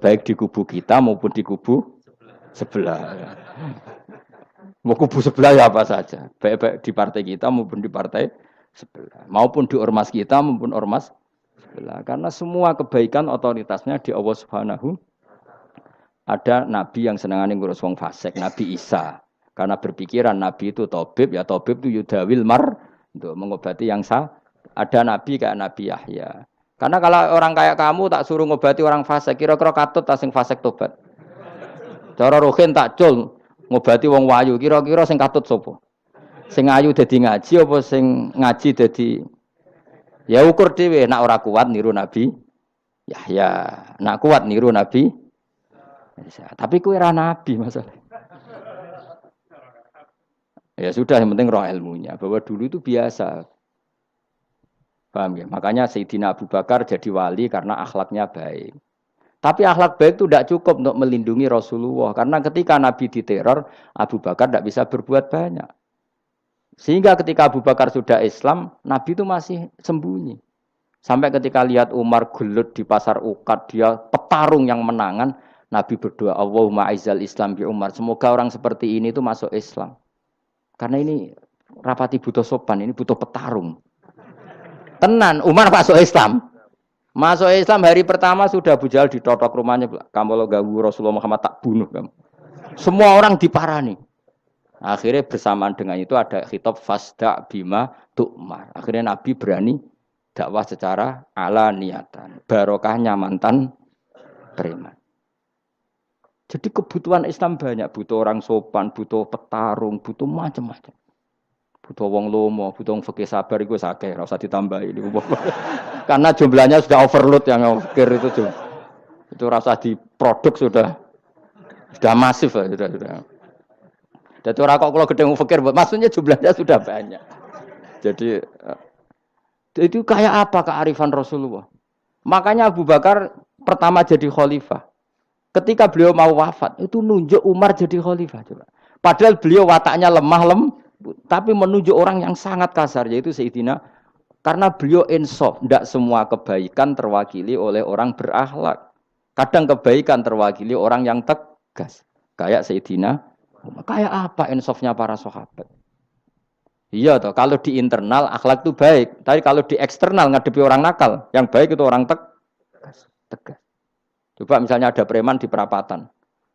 baik di kubu kita maupun di kubu sebelah. Mau kubu sebelah ya apa saja. Baik di partai kita maupun di partai sebelah. Maupun di ormas kita maupun ormas karena semua kebaikan otoritasnya di Allah Subhanahu. Ada nabi yang senengane ngurus wong fasik, Nabi Isa. Karena berpikiran nabi itu tabib, ya tabib itu yudawil mar untuk mengobati yang Ada nabi kayak Nabi Yahya. Karena kalau orang kayak kamu tak suruh ngobati orang fasik, kira-kira katut ta sing fasik tobat. Cara rohin tak cul ngobati wong wayu, kira-kira sing katut sapa? Sing ayu dadi ngaji apa sing ngaji dadi ya ukur dhewe, nak ora kuat niru Nabi Yahya, nak kuat niru Nabi Isa. Tapi kowe ora nabi masalah. Ya sudah, yang penting roh ilmunya. Bahwa dulu itu biasa. Paham ya? Makanya Sayyidina Abu Bakar jadi wali karena akhlaknya baik. Tapi akhlak baik itu tidak cukup untuk melindungi Rasulullah. Karena ketika Nabi diteror, Abu Bakar tidak bisa berbuat banyak. Sehingga ketika Abu Bakar sudah Islam, Nabi itu masih sembunyi. Sampai ketika lihat Umar gelut di pasar Uqad, dia petarung yang menangan, Nabi berdoa, Allahumma aizal Islam bi Umar. Semoga orang seperti ini itu masuk Islam. Karena ini rapati butuh sopan, ini butuh petarung. Tenan, Umar masuk Islam. Masuk Islam hari pertama sudah Abu Jahal ditotok rumahnya. Kamu kalau ganggu Rasulullah Muhammad tak bunuh kamu. Semua orang diparani. Akhirnya bersamaan dengan itu ada khitab fasda bima tu'mar. Akhirnya Nabi berani dakwah secara ala niatan. Barokahnya mantan preman. Jadi kebutuhan Islam banyak. Butuh orang sopan, butuh petarung, butuh macam-macam. Butuh wong lomo, butuh wong fikih sabar itu sakeh, ora usah ditambahi. Karena jumlahnya sudah overload yang fikir itu. Itu rasa diproduk sudah masif sudah. Jadi orang kok kalau gedeng fikir, maksudnya jumlahnya sudah banyak. Jadi itu kayak apa kearifan Rasulullah? Makanya Abu Bakar pertama jadi khalifah. Ketika beliau mau wafat, itu nunjuk Umar jadi khalifah. Coba. Padahal beliau wataknya lemah tapi menunjuk orang yang sangat kasar, yaitu Sayyidina. Karena beliau insaf, tidak semua kebaikan terwakili oleh orang berakhlak. Kadang kebaikan terwakili orang yang tegas. Kayak Sayyidina. Kayak apa insafnya para sahabat? Iya toh, kalau di internal akhlak itu baik, tapi kalau di eksternal ngadepi orang nakal, yang baik itu orang tegas. Coba misalnya ada preman di perapatan,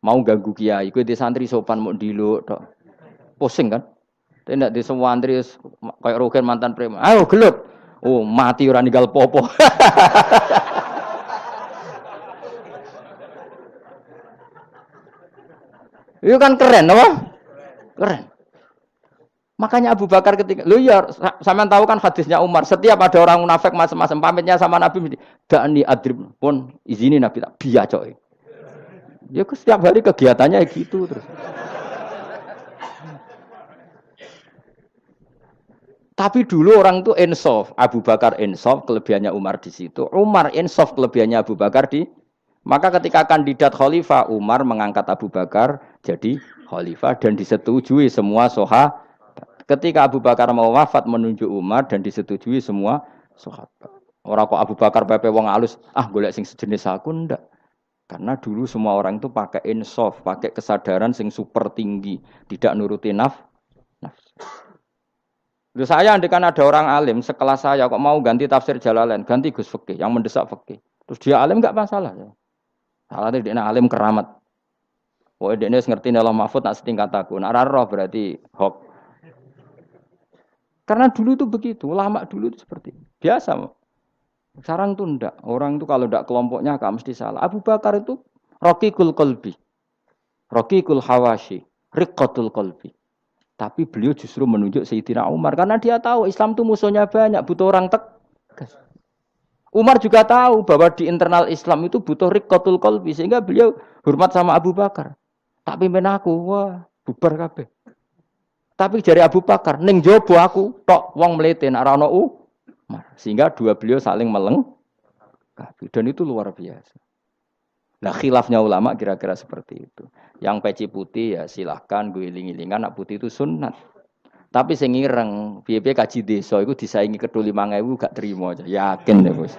mau ganggu kiai, itu di santri sopan mau diluk, toh. Pusing kan? Tidak di semua santri kayak Rogen mantan preman. Ayo gelut, oh mati orang ninggal popo. Itu kan keren, apa? Keren. Makanya Abu Bakar ketika, lu ya, sampean tahu kan hadisnya Umar. Setiap ada orang munafik macam-macam pamitnya sama Nabi, da'ni adrib pun izini Nabi tak biacok. Ya setiap hari kegiatannya gitu terus. Tapi dulu orang itu insaf. Abu Bakar insaf, kelebihannya Umar di situ. Umar insaf, kelebihannya Abu Bakar di. Maka ketika kandidat khalifah, Umar mengangkat Abu Bakar jadi khalifah dan disetujui semua sahabat. Ketika Abu Bakar mau wafat menunjuk Umar dan disetujui semua sahabat. Orang kok Abu Bakar pepe wong alus, golek sing sejenis aku ndak. Karena dulu semua orang itu pakai insaf, pakai kesadaran sing super tinggi, tidak nuruti nafsu. Loh saya andekan ada orang alim sekelas saya kok mau ganti tafsir Jalalain, ganti Gus Fikih yang mendesak fikih. Terus dia alim enggak masalah ya. Salah dia alim keramat. Oh dia ngerti dalam mahfud nak setingkat aku. Nak roh berarti hok. Karena dulu itu begitu, lama dulu itu seperti itu. Biasa. Sekarang tuh enggak. Orang itu kalau enggak kelompoknya enggak mesti salah. Abu Bakar itu Raqiqul Qalbi. Raqiqul Hawashi, Riqqatul Qalbi. Tapi beliau justru menunjuk Sayyidina Umar karena dia tahu Islam itu musuhnya banyak, butuh orang tegas. Umar juga tahu bahwa di internal Islam itu butuh riqqatul qalbi sehingga beliau hormat sama Abu Bakar. Tak pimpin aku, wah, bubar kabeh. Tapi dari Abu Bakar, ning jobo aku tok wong mlete nek ora ono Umar. Sehingga dua beliau saling melengkapi dan itu luar biasa. Nah khilafnya ulama kira-kira seperti itu. Yang peci putih ya silahkan gue iling-ilingan, nak putih itu sunat. Tapi sing ireng, piye-piye kaji desa iku disaingi kedul 5.000 gak terima aja. Yakin deh, Bos.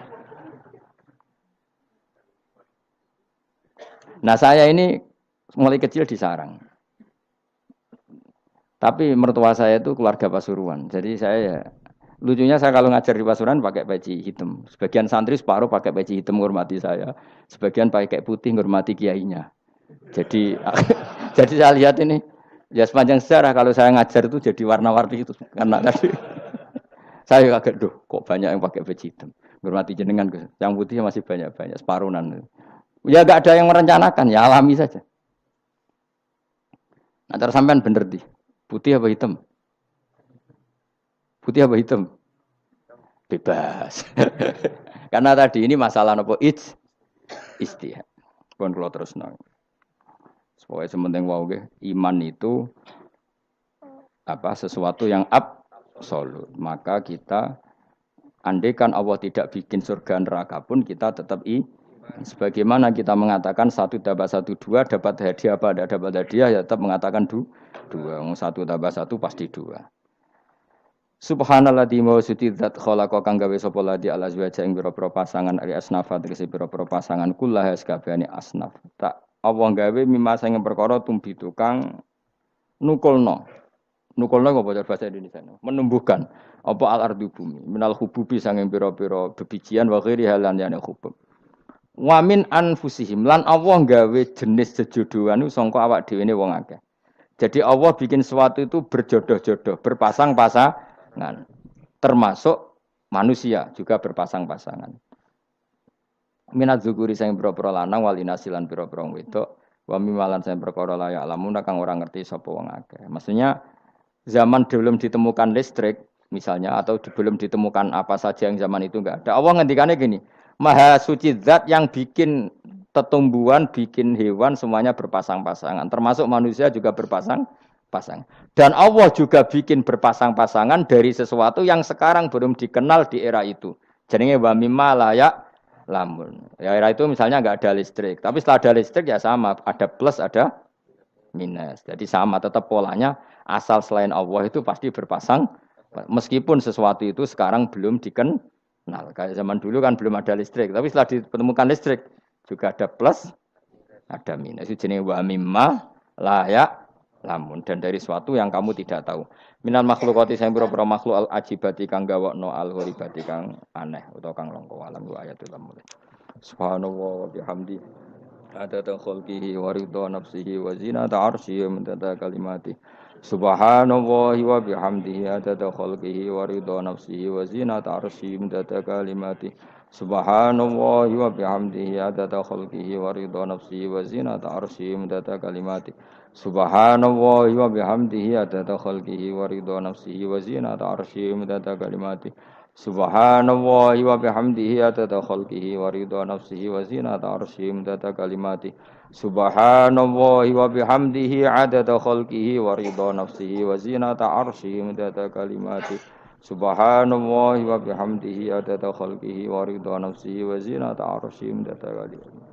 Nah, saya ini mulai kecil di sarang. Tapi mertua saya itu keluarga Pasuruan. Jadi saya lucunya saya kalau ngajar di Pasuruan pakai peci hitam. Sebagian santri separuh pakai peci hitam menghormati saya. Sebagian pakai putih menghormati kiainya. Jadi jadi saya lihat ini ya sepanjang sejarah kalau saya ngajar itu jadi warna-warni itu karena tadi saya kaget kok banyak yang pakai peci hitam. Menghormati jenengan yang putih masih banyak separuhan. Ya enggak ada yang merencanakan, ya alami saja. Nah, terus sampean bener di putih apa hitam? Putih apa hitam? Bebas. Karena tadi ini masalah nopo istihad. Pun kalau terus nang. Supaya sementing wau iman itu sesuatu yang absolut. Maka kita andaikan Allah tidak bikin surga neraka pun kita tetap sebagaimana kita mengatakan 1 tambah 1 2 dapat hadiah apa tidak dapat hadiah ya tetap mengatakan 2. 1 tambah 1 pasti 2. Subhanalladzi mawsuti dzat khalaqa kang gawe sapa ladi ala azwaja ing pira-pira pasangan ari asnafa tegese pira-pira pasangan kullah sakabehane asnaf. Tak Allah gawe mimma sing perkara tumbi tukang nukulno. Nukulno apa bahasa Indonesia? Menumbuhkan apa al-ardu bumi minal hububi sanging pira-pira bebijian wa ghairi halan yana hubub. Wa min anfusihim lan Allah gawe jenis jejodohan sangka awak dhewe ne wong akeh. Jadi Allah bikin sesuatu itu berjodoh-jodoh, berpasang-pasangan. Termasuk manusia juga berpasang-pasangan. Minat zukuri sing pira-pira lanang wal inasilan pira-pira wedok wa mimalan sing perkara la ya'lamun kang ora ngerti sapa wong akeh. Maksudnya zaman belum ditemukan listrik misalnya atau belum ditemukan apa saja yang zaman itu enggak ada. Allah ngendikane gini, Maha suci zat yang bikin tumbuhan, bikin hewan semuanya berpasang-pasangan, termasuk manusia juga berpasang-pasangan. Dan Allah juga bikin berpasang-pasangan dari sesuatu yang sekarang belum dikenal di era itu. Jenenge wa mimma layak lamun. Ya era itu misalnya enggak ada listrik, tapi setelah ada listrik ya sama, ada plus ada minus. Jadi sama tetap polanya asal selain Allah itu pasti berpasang meskipun sesuatu itu sekarang belum dikenal. Kayak zaman dulu kan belum ada listrik, tapi setelah ditemukan listrik juga ada plus ada minus. Itu jenenge wa mimma layak lamun dan dari sesuatu yang kamu tidak tahu. Minal makhlukati sing pira-pira makhluk al ajibati kang gawakno al gharibati kang aneh utawa kang langka alam wa ayatul mulk. Subhanallah wa bihamdi adada khalqihi wa ridha nafsihi wa zinata arsyihi wa midada kalimati. Subhanallah wa bihamdihi adada khalqihi wa ridha nafsihi wa zinata arsyihi wa midada kalimati. Subhanallah wa bihamdihi adada khalqihi wa ridha nafsihi wa zinata arsyihi wa midada kalimati. Subhanallah wa bihamdihi adada khalqihi wa ridha nafsihi wa zinata arsyihi midada kalimati. Subhanallah wa bihamdihi adada khalqihi wa ridha nafsihi wa zinata arsyihi midada kalimati. Subhanallah wa bihamdihi adada khalqihi wa ridha nafsihi wa zinata arsyihi midada kalimati. Subhanallah wa bihamdihi adada khalqihi wa ridha nafsihi wa zinata arsyihi midada kalimati.